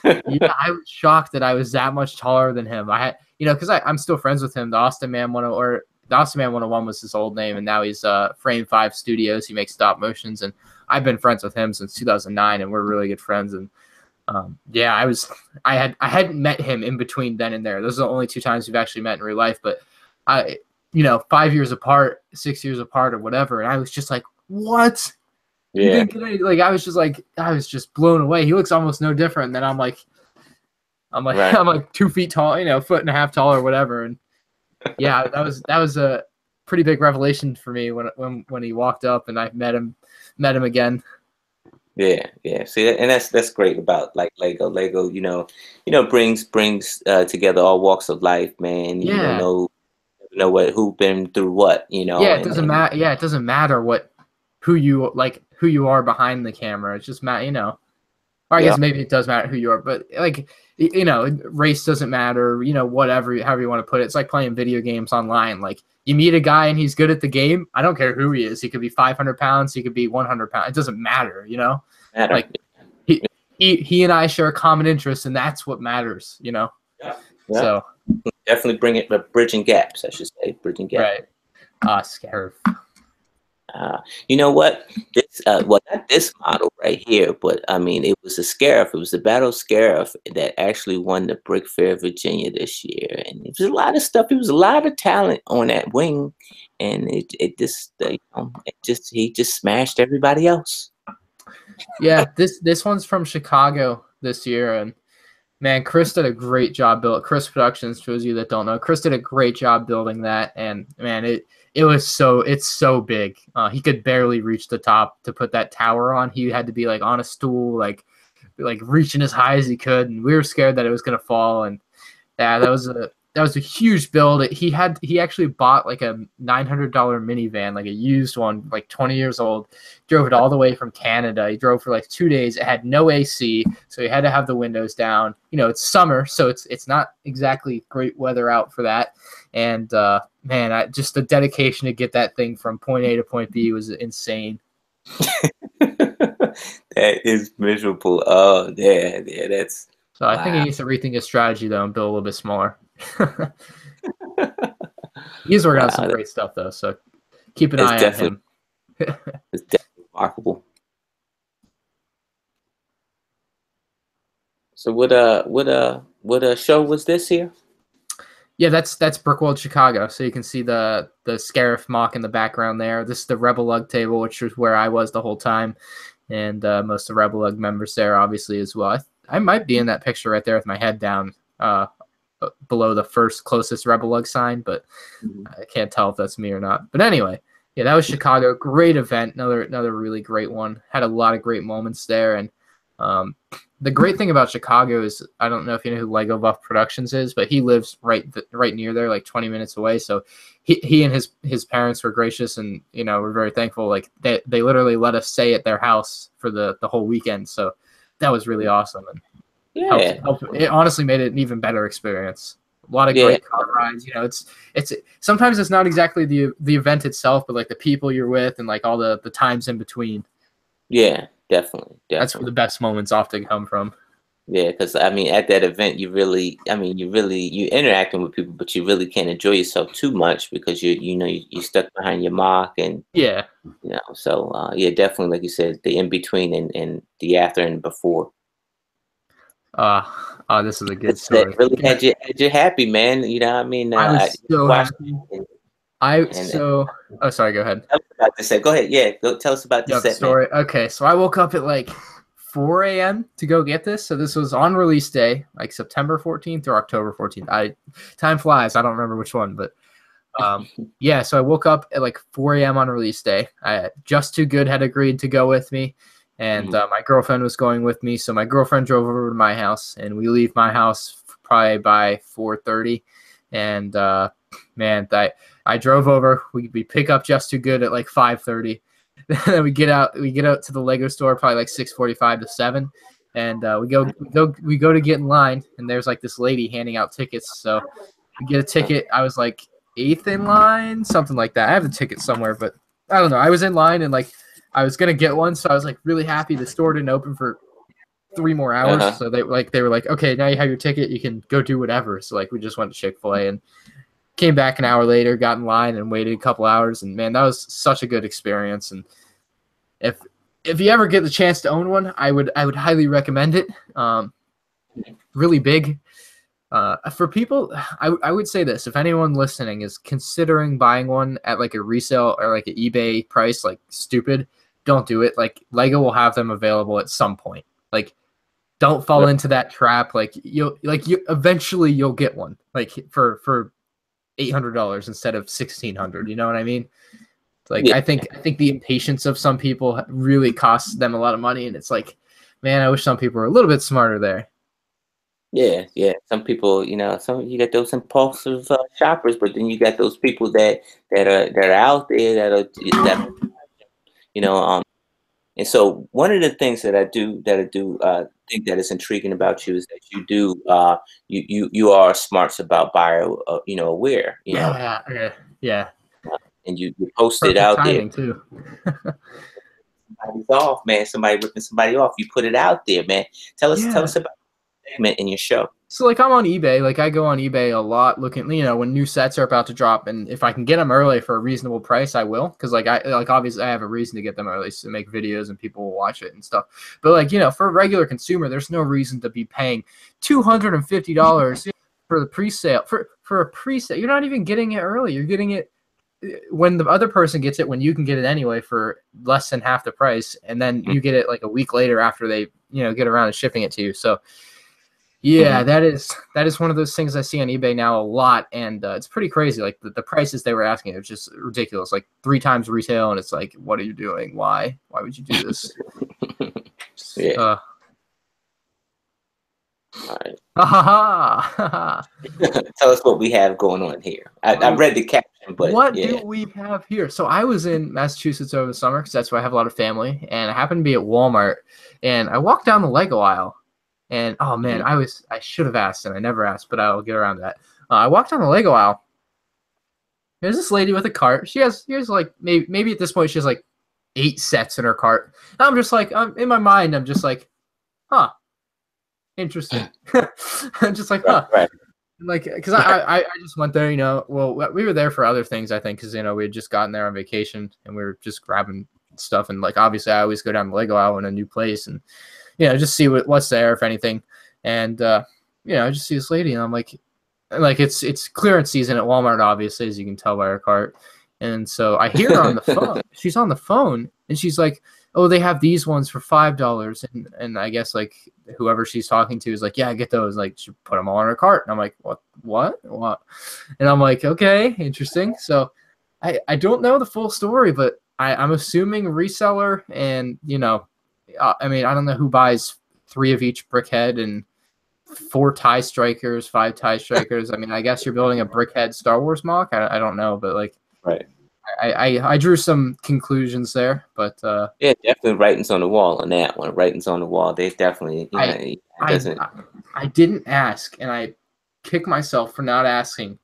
I was shocked that I was that much taller than him. I had, because I'm still friends with him. The Austin Man 101 was his old name, and now he's Frame 5 Studios. He makes stop motions, and I've been friends with him since 2009, and we're really good friends. And I hadn't met him in between then and there. Those are the only 2 times we've actually met in real life. But 5 years apart, 6 years apart, or whatever, and I was just like, what? Yeah. I was just blown away. He looks almost no different. And then I'm like right. I'm like 2 feet tall, 1.5 feet tall or whatever. And yeah, that was a pretty big revelation for me when he walked up and I met him again. Yeah. See, and that's great about like Lego. Lego, brings together all walks of life, man. You don't know who been through what, Yeah, it doesn't matter. Yeah, it doesn't matter who you are behind the camera. It's just Or I guess maybe it does matter who you are, but race doesn't matter, whatever, however you want to put it. It's like playing video games online. Like you meet a guy and he's good at the game. I don't care who he is. He could be 500 pounds. He could be 100 pounds. It doesn't matter, Matter. Like he and I share a common interest, and that's what matters, you know. Yeah. Yeah. So Definitely bring it, bridging gaps, I should say, bridging gaps. right. Scarif. You know what? This, well, not this model right here, but I mean, it was a Scarif. It was the Battle Scarif that actually won the Brick Fair Virginia this year, and it was a lot of stuff. It was a lot of talent on that wing, and it just, you know, he just smashed everybody else. Yeah, this one's from Chicago this year, and man, Chris did a great job building. Chris Productions, for those of you that don't know, Chris did a great job building that, and man, it's so big. He could barely reach the top to put that tower on. He had to be like on a stool, like reaching as high as he could, and we were scared that it was gonna fall. And yeah, that was a huge build. He actually bought like a $900 minivan, like a used one, like 20 years old. Drove it all the way from Canada. He drove for like 2 days. It had no AC, so he had to have the windows down. You know, it's summer, so it's not exactly great weather out for that. And man, just the dedication to get that thing from point A to point B was insane. That is miserable. Oh, yeah, that's. So I think he needs to rethink his strategy though and build a little bit smaller. He's working on some great stuff though, so keep an eye on him. It's definitely remarkable. So what show was this here? Yeah, that's Brickworld Chicago. So you can see the Scarif mock in the background there. This is the Rebel Lug table, which is where I was the whole time, and most of the Rebel Lug members there, obviously, as well. I might be in that picture right there with my head down below the first closest Rebel Lug sign, but I can't tell if that's me or not. But anyway, yeah, that was Chicago. Great event. Another really great one. Had a lot of great moments there. And the great thing about Chicago is, I don't know if you know who Lego Buff Productions is, but he lives right near there, like 20 minutes away. So he and his parents were gracious, and you know, we're very thankful. Like they literally let us stay at their house for the whole weekend. So that was really awesome, and helped. It honestly made it an even better experience. A lot of great car rides. You know, it's sometimes it's not exactly the event itself, but like the people you're with and like all the times in between. Yeah, definitely. That's where the best moments often come from. Yeah, because I mean, at that event, you're interacting with people, but you really can't enjoy yourself too much because you're stuck behind your mock, and yeah, you know. So yeah, definitely, like you said, the in between and the after and before. This is a good story. Really had you happy, man. You know what I mean? I was so happy. Oh, sorry. Go ahead. Tell us about this set. Go ahead. Yeah, go tell us about this set, story. Man. Okay, so I woke up at like 4 a.m. to go get this. So this was on release day, like September 14th or October 14th. Time flies. I don't remember which one, but yeah. So I woke up at like 4 a.m. on release day. Just Too Good had agreed to go with me, and my girlfriend was going with me. So my girlfriend drove over to my house, and we leave my house probably by 4:30. And man, I drove over. We pick up Just Too Good at like 5:30. Then we get out to the Lego store probably like 6:45 to 7, and we go to get in line, and there's like this lady handing out tickets. So we get a ticket. I was like 8th in line, something like that. I have the ticket somewhere, but I don't know. I was in line and like I was gonna get one, so I was like really happy. The store didn't open for 3 more hours, so they were like, okay, now you have your ticket, you can go do whatever. So like we just went to Chick-fil-A and came back an hour later, got in line and waited a couple hours, and man, that was such a good experience. And if you ever get the chance to own one, I would highly recommend it. Really big. For people, I would say this: if anyone listening is considering buying one at like a resale or like an eBay price, like stupid, don't do it. Like Lego will have them available at some point. Like, don't fall into that trap. Like you eventually you'll get one like for $800 instead of $1,600. You know what I mean? Like I think the impatience of some people really costs them a lot of money, and it's like, man, I wish some people were a little bit smarter there. Yeah. Some people, you got those impulsive shoppers, but then you got those people that are out there that and so one of the things that I do think that is intriguing about you is that you do you are smarts about buyer aware. Yeah. And you post it out there too. somebody's off, man. Somebody ripping somebody off. You put it out there, man. Tell us about the segment in your show. So like I'm on eBay, like I go on eBay a lot looking, when new sets are about to drop, and if I can get them early for a reasonable price, I will. Cause obviously I have a reason to get them early to make videos and people will watch it and stuff. But for a regular consumer, there's no reason to be paying $250 for the pre-sale for a pre-sale. You're not even getting it early. You're getting it when the other person gets it, when you can get it anyway for less than half the price. And then you get it like a week later after they, get around to shipping it to you. So yeah, that is one of those things I see on eBay now a lot, and it's pretty crazy. Like the prices they were asking, it was just ridiculous. Like 3 times retail, and it's like, what are you doing? Why would you do this? Yeah. All right. Tell us what we have going on here. I read the caption, but what do we have here? So I was in Massachusetts over the summer because that's where I have a lot of family, and I happened to be at Walmart, and I walked down the Lego aisle. And oh man, I should have asked, and I never asked, but I'll get around to that. I walked down the Lego aisle. There's this lady with a cart. She has like maybe at this point she has like 8 sets in her cart. And I'm just like, in my mind, I'm just like, huh, interesting. I'm just like, huh, right. Like, because I just went there, Well, we were there for other things, I think, because we had just gotten there on vacation and we were just grabbing stuff, and like obviously I always go down the Lego aisle in a new place and. Just see what's there, if anything. And, I just see this lady, and I'm like it's clearance season at Walmart, obviously, as you can tell by her cart. And so I hear her on the phone. She's on the phone, and she's like, oh, they have these ones for $5. And I guess, like, whoever she's talking to is like, yeah, get those. Like, she put them all in her cart. And I'm like, what? And I'm like, okay, interesting. So I don't know the full story, but I'm assuming reseller and, I don't know who buys 3 of each brickhead and 4 tie strikers, 5 tie strikers. I guess you're building a brickhead Star Wars mock. I don't know, but like, right. I drew some conclusions there, but yeah, definitely writings on the wall on that one. Writings on the wall. They definitely. I didn't ask, and I kick myself for not asking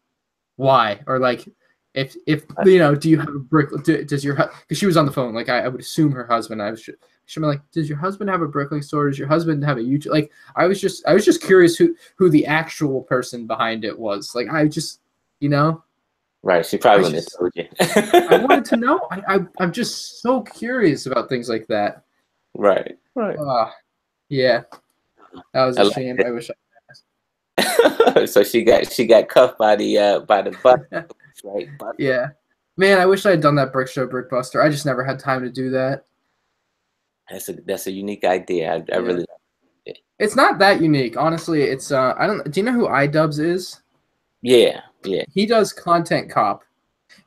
why, or like if do you have a brick? Does your because she was on the phone? Like I would assume her husband. She'd be like, does your husband have a brickling store? Does your husband have a YouTube? Like, I was just curious who the actual person behind it was. Like, I just, Right. She probably wouldn't have told you. I wanted to know. I'm just so curious about things like that. Right. Yeah. That was a shame. I wish I asked. So she got cuffed by the butt. Right. Yeah. Man, I wish I had done that brick show, Brickbuster. I just never had time to do that. That's a unique idea. I really. It's not that unique, honestly. It's I don't. Do you know who iDubbbz is? Yeah. He does Content Cop,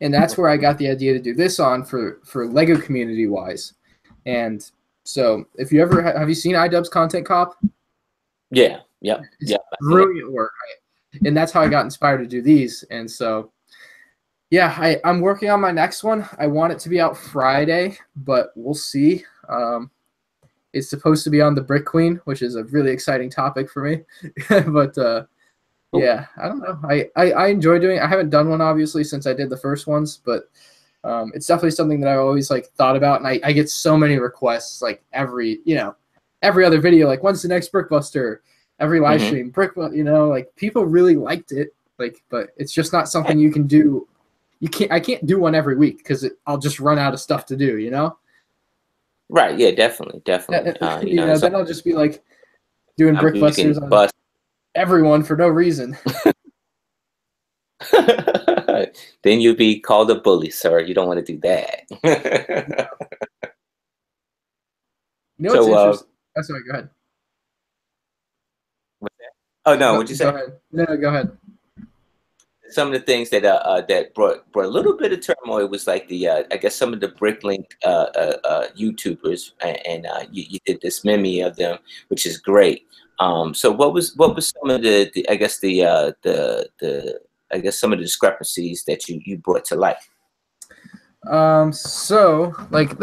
and that's where I got the idea to do this on for Lego community wise. And so, if you ever have you seen iDubbbz Content Cop? Yeah. Yep. Brilliant work, and that's how I got inspired to do these. And so, yeah, I'm working on my next one. I want it to be out Friday, but we'll see. It's supposed to be on the Brick Queen, which is a really exciting topic for me. But yeah, I don't know. I enjoy doing it. I haven't done one obviously since I did the first ones, but it's definitely something that I always like thought about, and I get so many requests like every other video, like when's the next Brickbuster? Every live stream, like people really liked it, like, but it's just not something you can do. I can't do one every week because I'll just run out of stuff to do, Right. Yeah. Definitely. Then I'll just be like doing Brickbusters on everyone for no reason. Then you'll be called a bully, sir. You don't want to do that. What's interesting? Oh, sorry. Go ahead. What's that? Oh no, what'd you say? Go ahead. No, go ahead. Some of the things that brought a little bit of turmoil was like I guess some of the Bricklink YouTubers, and you did this meme of them, which is great. So what was some of the I guess some of the discrepancies that you brought to light? So like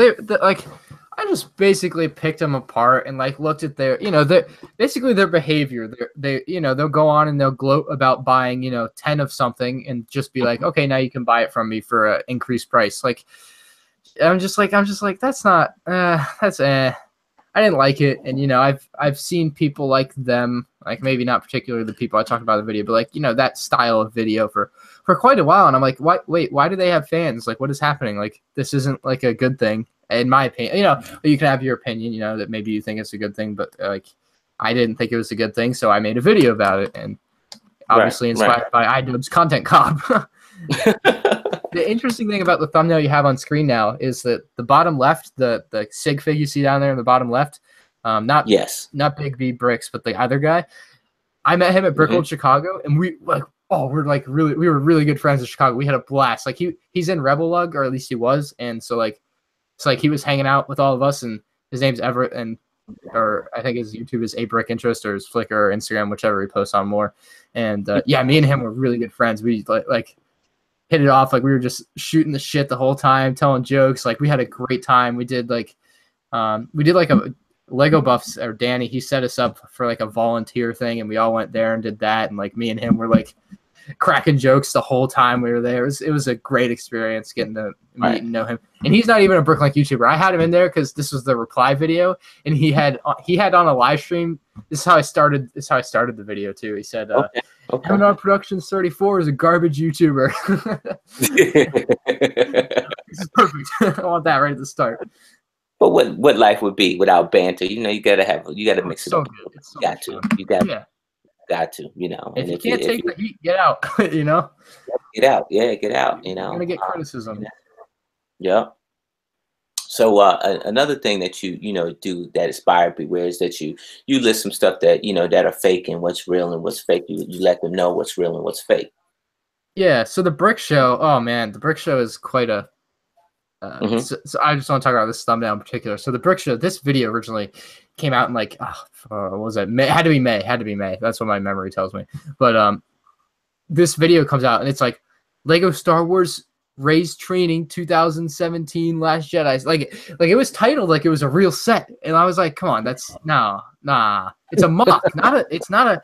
I just basically picked them apart and like looked at their basically their behavior. They'll go on and they'll gloat about buying 10 of something and just be like, okay, now you can buy it from me for an increased price. Like, I'm just like that's not that's I didn't like it, and you know, I've seen people like them, like maybe not particularly the people I talked about in the video, but like, you know, that style of video for quite a while, and I'm like, why do they have fans? Like, what is happening? Like, this isn't like a good thing, in my opinion. You know, you can have your opinion, you know, that maybe you think it's a good thing, but like, I didn't think it was a good thing, so I made a video about it, and obviously inspired by iDubbbz's Content Cobb. The interesting thing about the thumbnail you have on screen now is that the bottom left, the sig fig you see down there in the bottom left, not Big V Bricks, but the other guy. I met him at Brickworld Chicago, and we were really good friends in Chicago. We had a blast. Like he's in Rebel Lug, or at least he was, and so like it's like he was hanging out with all of us, and his name's Everett, and or I think his YouTube is A Brick Interest, or his Flickr or Instagram, whichever he posts on more. And yeah, me and him were really good friends. We like hit it off. Like we were just shooting the shit the whole time, telling jokes. Like we had a great time. We did like a Lego Buffs, or Danny, he set us up for like a volunteer thing, and we all went there and did that. And like me and him were like cracking jokes the whole time we were there. It was a great experience getting to meet and know him. And he's not even a Bricklink YouTuber. I had him in there because this was the reply video, and he had on a live stream. This is how I started the video too. He said, MandR Productions 34 is a garbage YouTuber. This is perfect. I want that right at the start. But what life would be without banter? You know, you gotta mix it up. You got to, you know. If you can't take the heat, get out. You know. Get out, yeah, get out. You know. You're gonna get criticism. Yeah. So another thing that you know do that inspired Beware is that you list some stuff that you know that are fake and what's real and what's fake. You let them know what's real and what's fake. Yeah. So the Brick Show. Oh man, the Brick Show is quite a. So I just want to talk about this thumbnail in particular. So the Brick Show, this video originally came out in like, what was it? May. Had to be May. That's what my memory tells me. But this video comes out and it's like Lego Star Wars Rey's Training 2017 Last Jedi. Like it was titled like it was a real set, and I was like, come on, that's nah. It's a mock, it's not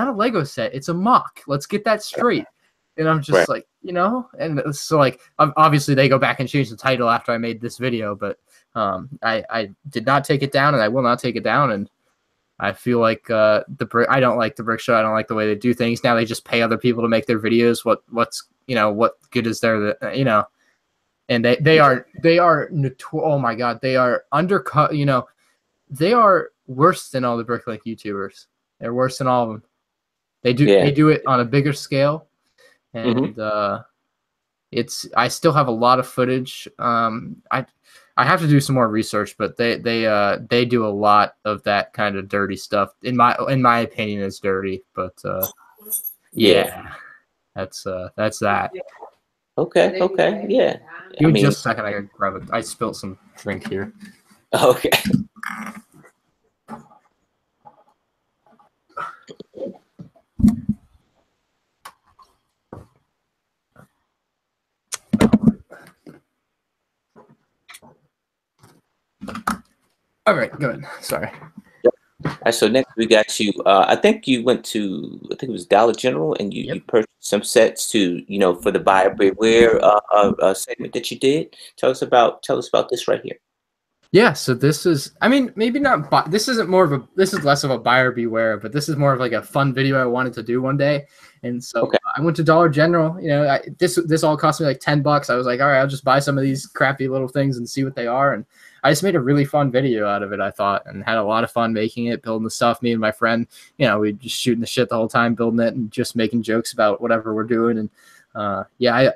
a Lego set. It's a mock. Let's get that straight. And I'm just like, you know, and so like obviously they go back and change the title after I made this video, but I did not take it down, and I will not take it down. And I feel like I don't like the Brick Show. I don't like the way they do things. Now they just pay other people to make their videos. What's you know, what good is there that, you know? And they are oh my god, they are undercut. You know, they are worse than all the Bricklink YouTubers. They're worse than all of them. They do it on a bigger scale. And I still have a lot of footage. I have to do some more research, but they do a lot of that kind of dirty stuff. In my opinion, it's dirty. But yeah, that's that. Okay, yeah. Give me just a second. I gotta grab it. I spilled some drink here. Okay. All right, good. Sorry. Yep. All right, so next we got you. I think you went to, I think it was Dollar General, and you purchased some sets to, you know, for the Buyer Beware segment that you did. Tell us about this right here. Yeah, so this is, I mean, maybe not. This is less of a Buyer Beware, but this is more of like a fun video I wanted to do one day. And so I went to Dollar General. You know, this all cost me like $10. I was like, all right, I'll just buy some of these crappy little things and see what they are. And I just made a really fun video out of it, I thought, and had a lot of fun making it, building the stuff. Me and my friend, you know, we just shooting the shit the whole time, building it, and just making jokes about whatever we're doing. And yeah,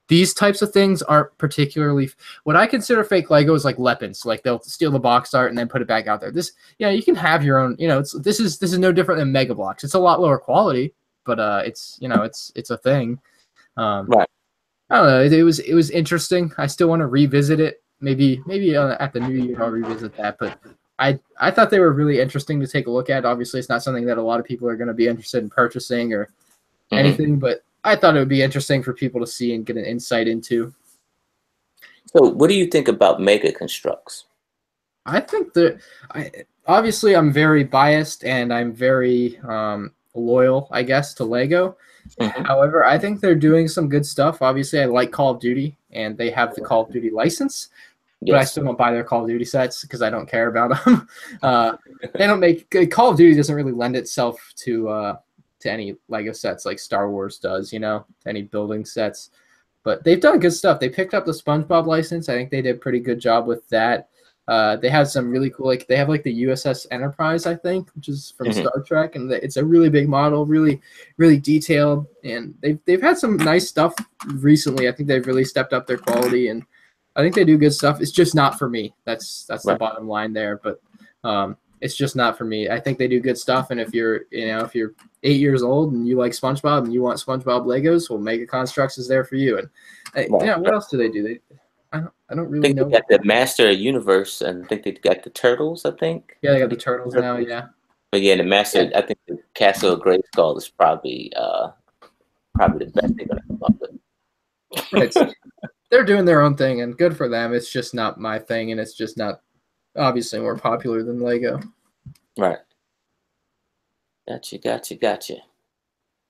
these types of things aren't particularly what I consider fake Lego is like weapons. Like they'll steal the box art and then put it back out there. This, yeah, you can have your own. You know, this is no different than Mega Bloks. It's a lot lower quality, but it's, you know, it's a thing. Right. I don't know. It was interesting. I still want to revisit it. Maybe at the new year I'll revisit that. But I thought they were really interesting to take a look at. Obviously, it's not something that a lot of people are going to be interested in purchasing or anything, but I thought it would be interesting for people to see and get an insight into. So what do you think about Mega Constructs? I think that obviously I'm very biased and I'm very loyal, I guess, to Lego. Mhm. However, I think they're doing some good stuff. Obviously, I like Call of Duty, and they have the Call of Duty license, but I Yes. still don't buy their Call of Duty sets because I don't care about them. They don't make Call of Duty doesn't really lend itself to any Lego sets like Star Wars does, you know, to any building sets. But they've done good stuff. They picked up the SpongeBob license. I think they did a pretty good job with that. They have some really cool, like they have like the USS Enterprise, I think, which is from Mhm. Star Trek, and it's a really big model, really, really detailed, and they've had some nice stuff recently. I think they've really stepped up their quality, and I think they do good stuff. It's just not for me. That's the Right. bottom line there. But it's just not for me. I think they do good stuff, and if you're 8 years old and you like SpongeBob and you want SpongeBob Legos, well, Mega Constructs is there for you. And Right. what else do they do? I don't I really think they know. got the Master Universe, and I think they got the Turtles. I think. Yeah, they got the They- turtles now. Yeah, But yeah, the Master. yeah. I think the Castle of Grayskull is probably the best they're gonna come up with. Right. They're doing their own thing, and good for them. It's just not my thing, and it's just not obviously more popular than Lego. Right. Gotcha.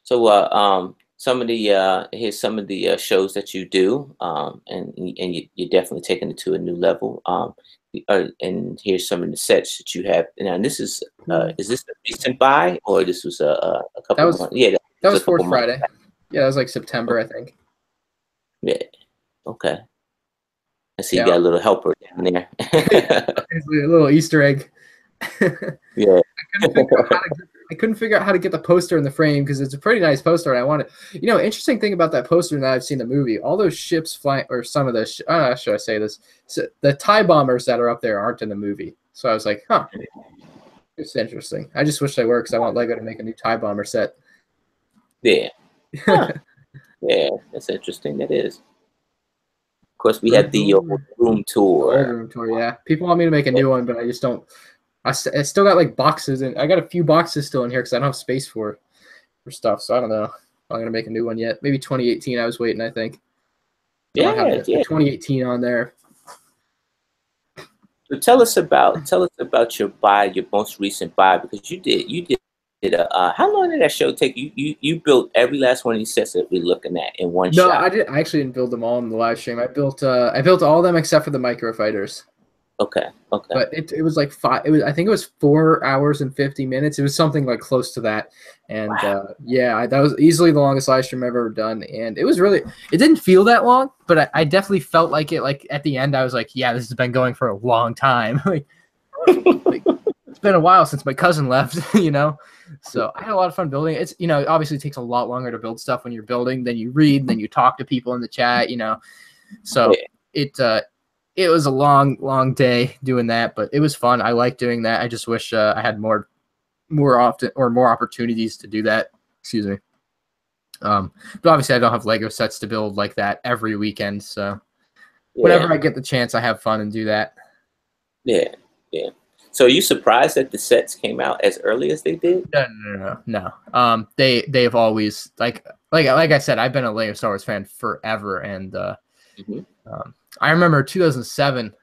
So, some of the here's some of the shows that you do, and you're definitely taking it to a new level. And here's some of the sets that you have. And this is this a recent buy, or this was a That couple was months? Yeah, that that was was a couple Fourth months Friday. back. Yeah, that was like September, I think. Yeah. Okay. I see you Yeah, got a little helper down there. it's a little Easter egg. Yeah. I couldn't figure out how to get the poster in the frame because it's a pretty nice poster, and I wanted. Interesting thing about that poster now I've seen the movie. All those ships flying, or some of the, should I say this? So the TIE bombers that are up there aren't in the movie. So I was like, huh, it's interesting. I just wish they were because I want Lego to make a new TIE bomber set. Yeah. Huh. Yeah. That's interesting. That is. Of course, we had Red the door. room The old tour. room tour, yeah. People want me to make a new one, but I just don't. I still got like boxes, and I got a few boxes still in here because I don't have space for stuff. So I don't know if I'm gonna make a new one yet. Maybe 2018. I was waiting. I think I want to have Yeah. the Yeah. 2018 on there. So tell us about your most recent buy, because you did a how long did that show take? You built every last one of these sets that we're looking at in one No, shot. I actually didn't build them all in the live stream. I built all of them except for the microfighters. Okay. But it was like I think it was 4 hours and 50 minutes. It was something like close to that. And Wow. that was easily the longest live stream I've ever done. And it didn't feel that long, but I definitely felt like it. Like at the end, I was like, yeah, this has been going for a long time. like it's been a while since my cousin left, you know? So I had a lot of fun building. It's, obviously it takes a lot longer to build stuff when you're building, then you read, then you talk to people in the chat, So Yeah. it was a long day doing that, but it was fun. I like doing that. I just wish I had more often or more opportunities to do that. Excuse me. But obviously I don't have Lego sets to build like that every weekend. So whenever Yeah. I get the chance, I have fun and do that. Yeah. Yeah. So are you surprised that the sets came out as early as they did? No. They've always like I said, I've been a Lego Star Wars fan forever, and Mhm. I remember 2007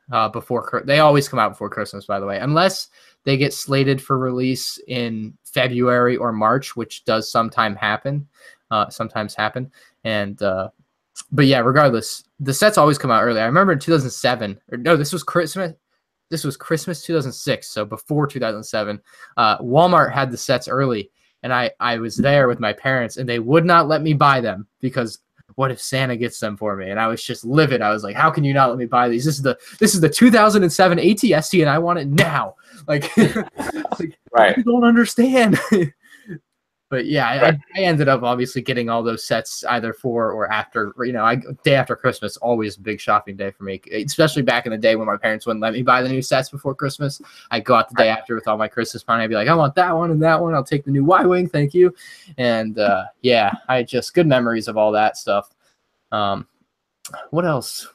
they always come out before Christmas, by the way, unless they get slated for release in February or March, which does sometimes happen. And but yeah, regardless, the sets always come out early. I remember in 2007, or no, this was Christmas. This was Christmas 2006, so before 2007. Walmart had the sets early, and I was there with my parents, and they would not let me buy them because what if Santa gets them for me? And I was just livid. I was like, how can you not let me buy these? This is the 2007 ATST, and I want it now. Like, Right. you don't understand. But yeah, Right. I ended up obviously getting all those sets either for or after, day after Christmas, always a big shopping day for me, especially back in the day when my parents wouldn't let me buy the new sets before Christmas. I'd go out the day after with all my Christmas money. I'd be like, I want that one and that one. I'll take the new Y-Wing. Thank you. And I just good memories of all that stuff. What else?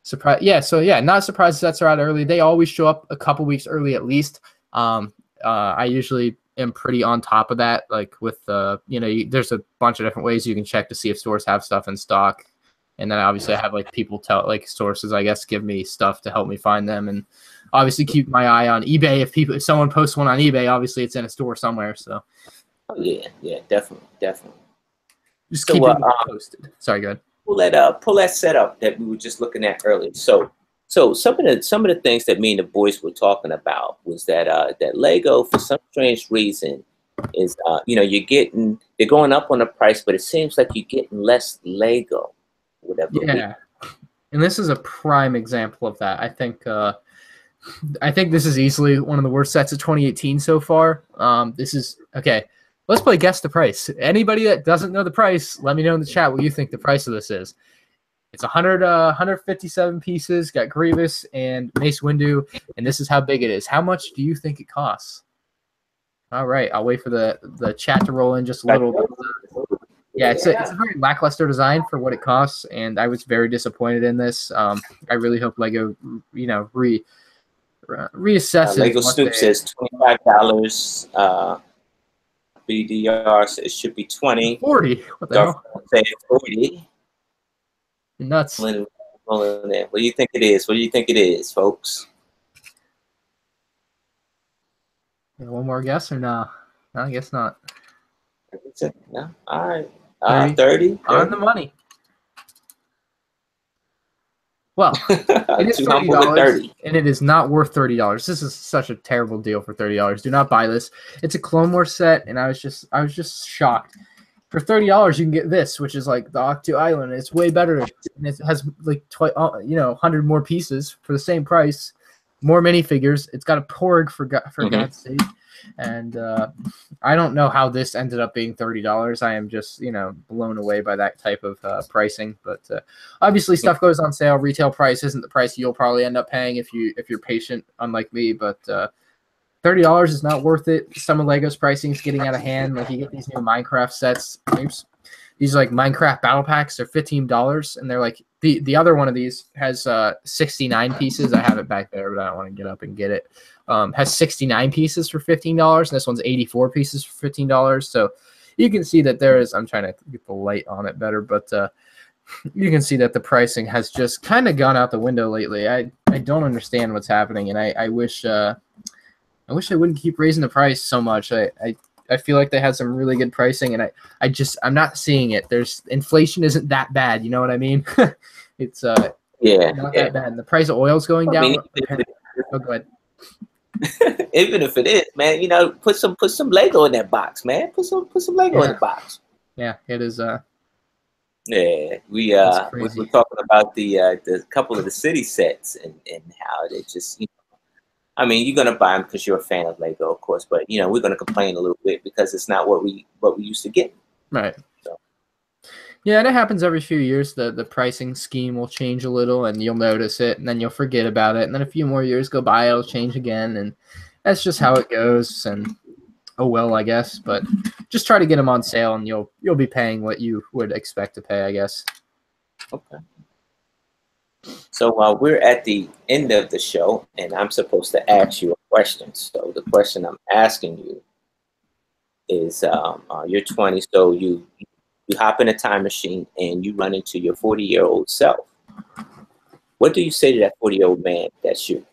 Surprise. Yeah. So yeah, not surprised sets are out early. They always show up a couple weeks early at least. I usually am pretty on top of that. Like with there's a bunch of different ways you can check to see if stores have stuff in stock, and then obviously I have like people like sources, I guess, give me stuff to help me find them, and obviously keep my eye on eBay. If someone posts one on eBay, obviously it's in a store somewhere. So Oh yeah, yeah, definitely, definitely. Just So keeping it posted. Sorry, go ahead. pull that setup that we were just looking at earlier. So some of the things that me and the boys were talking about was that that Lego, for some strange reason, is you know, they're going up on the price, but it seems like you're getting less Lego, whatever we. Yeah, and this is a prime example of that. I think this is easily one of the worst sets of 2018 so far. This is okay. Let's play guess the price. Anybody that doesn't know the price, let me know in the chat what you think the price of this is. It's 157 pieces. Got Grievous and Mace Windu, and this is how big it is. How much do you think it costs? All right, I'll wait for the chat to roll in just a little bit. Yeah, it's a very lackluster design for what it costs, and I was very disappointed in this. I really hope Lego, you know, reassesses. Lego Snoop says $25. BDR says it should be 20. 40. What the hell? Say 40. You're nuts. What do you think it is? What do you think it is, folks? One more guess or no? No, I guess not. No? All right. 30. On the money. Well, it is $30, and it is not worth $30. This is such a terrible deal for $30. Do not buy this. It's a Clone Wars set, and I was just shocked. For $30, you can get this, which is like the Octu Island. It's way better, and it has like 100 more pieces for the same price. More minifigures. It's got a Porg for God's sake. And I don't know how this ended up being $30. I am just, blown away by that type of pricing. But obviously, stuff goes on sale. Retail price isn't the price you'll probably end up paying if you're patient, unlike me. But $30 is not worth it. Some of Lego's pricing is getting out of hand. Like, you get these new Minecraft sets. Oops. These are like Minecraft battle packs. They're $15, and they're like the other one of these has 69 pieces. I have it back there, but I don't want to get up and get it. Has 69 pieces for $15, and this one's 84 pieces for $15. So you can see that there is. I'm trying to get the light on it better, but you can see that the pricing has just kind of gone out the window lately. I don't understand what's happening, and I wish they wouldn't keep raising the price so much. I feel like they had some really good pricing, and I'm not seeing it. Inflation isn't that bad, you know what I mean? It's not that bad. And the price of oil is going down. Oh, go ahead. Even if it is, man, put some Lego in that box, man. Put some Lego in the box. Yeah, it is. Yeah, we're talking about the couple of the city sets and how they just I mean, you're gonna buy them because you're a fan of Lego, of course, but we're gonna complain a little bit because it's not what we used to get. Right. So. Yeah, and it happens every few years. The pricing scheme will change a little, and you'll notice it, and then you'll forget about it, and then a few more years go by, it'll change again, and that's just how it goes. And oh well, I guess. But just try to get them on sale, and you'll be paying what you would expect to pay, I guess. Okay. So we're at the end of the show, and I'm supposed to ask you a question. So the question I'm asking you is, you're 20, so you hop in a time machine and you run into your 40-year-old self. What do you say to that 40-year-old man that's you?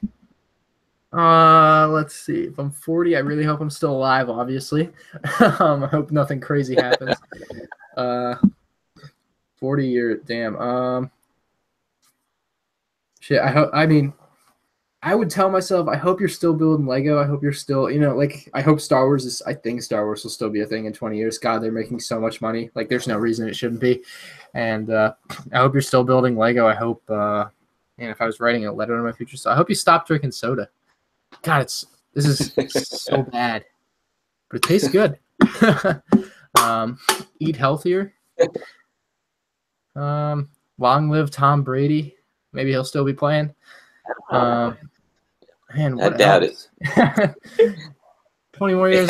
Let's see. If I'm 40, I really hope I'm still alive, obviously. I hope nothing crazy happens. 40-year, damn. Shit, I would tell myself, I hope you're still building Lego. I hope you're still, I hope Star Wars I think Star Wars will still be a thing in 20 years. God, they're making so much money. Like, there's no reason it shouldn't be. And I hope you're still building Lego. I hope, if I was writing a letter to my future self, I hope you stop drinking soda. God, this is so bad, but it tastes good. Eat healthier. Long live Tom Brady. Maybe he'll still be playing. Man, I doubt it. 20 more years.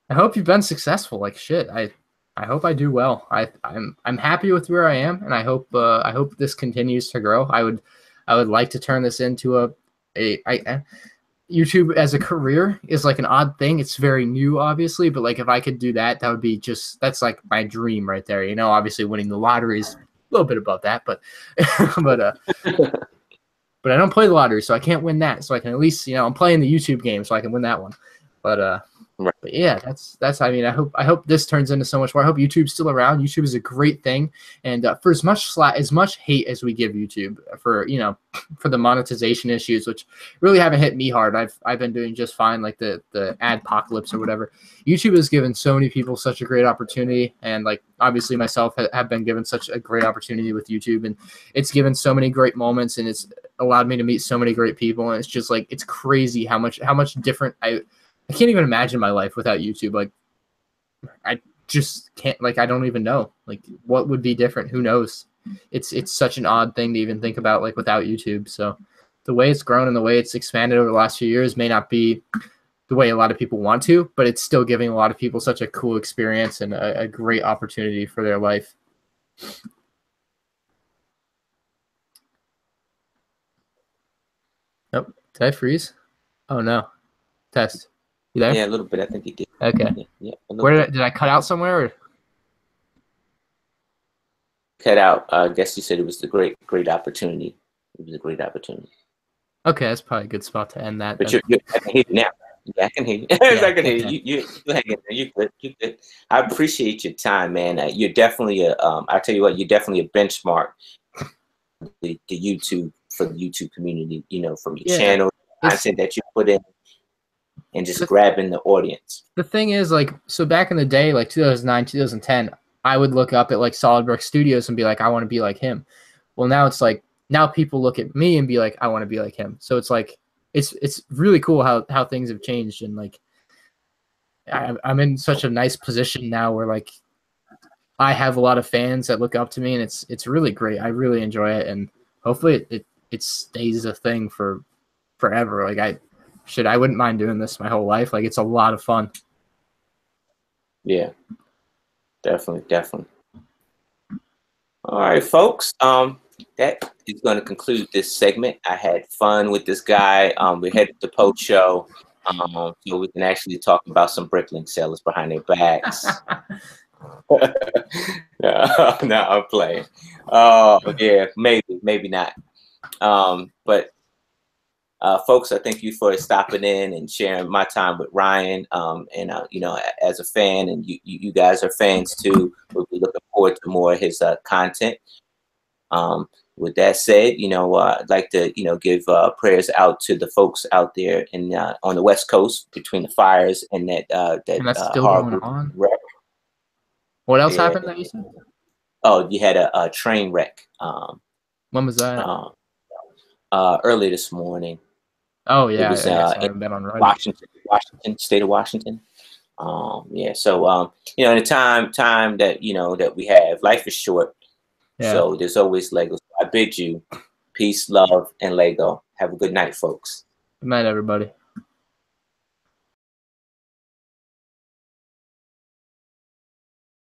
I hope you've been successful. Like shit. I hope I do well. I'm happy with where I am, and I hope this continues to grow. I would like to turn this into YouTube as a career is like an odd thing. It's very new, obviously, but like if I could do that, that would be that's like my dream right there. Obviously winning the lottery is a little bit above that, but but I don't play the lottery, so I can't win that. So I can at least, I'm playing the YouTube game, so I can win that one. But yeah, that's. I mean, I hope this turns into so much more. I hope YouTube's still around. YouTube is a great thing, and for as much hate as we give YouTube for for the monetization issues, which really haven't hit me hard. I've been doing just fine, like the adpocalypse or whatever. YouTube has given so many people such a great opportunity, and like obviously myself have been given such a great opportunity with YouTube, and it's given so many great moments, and it's allowed me to meet so many great people, and it's just like it's crazy how much different I can't even imagine my life without YouTube. Like, I just can't. Like, I don't even know. Like, what would be different? Who knows? It's such an odd thing to even think about. Like, without YouTube. So, the way it's grown and the way it's expanded over the last few years may not be the way a lot of people want to, but it's still giving a lot of people such a cool experience and a great opportunity for their life. Nope. Did I freeze? Oh no. Test. You there? Yeah, a little bit. I think he did. Okay. Yeah. Where did I cut out somewhere? Or? Cut out. I guess you said it was the great opportunity. It was a great opportunity. Okay, that's probably a good spot to end that. But I can hear you now. Yeah, I can hear you. I can hear you. You hang in there. You good. I appreciate your time, man. You're definitely I tell you what, you're definitely a benchmark. The YouTube for the YouTube community. From your channel, content that you put in. And just grabbing the audience. The thing is, like, so back in the day, like 2009, 2010, I would look up at like Solid Brick Studios and be like, I want to be like him. Well, now it's like, now people look at me and be like, I want to be like him. So it's like, it's really cool how things have changed. And like, I'm in such a nice position now where like, I have a lot of fans that look up to me, and it's really great. I really enjoy it. And hopefully it stays a thing for forever. Like I wouldn't mind doing this my whole life. Like, it's a lot of fun. Yeah, definitely. All right, folks. That is going to conclude this segment. I had fun with this guy. We headed to post show, so we can actually talk about some bricklink sellers behind their backs. No, I'm playing. Oh, yeah, maybe not. But. Folks, I thank you for stopping in and sharing my time with Ryan. As a fan, and you guys are fans too, we'll be looking forward to more of his content. With that said, I'd like to, give prayers out to the folks out there on the West Coast between the fires and that and that's still going on. Wreck. What else happened that you said? Oh, you had a train wreck. When was that? Early this morning. Oh yeah, it was been on Washington, state of Washington. Yeah. So in the time that that we have, life is short. Yeah. So there's always Lego. So I bid you peace, love, and Lego. Have a good night, folks. Good night, everybody.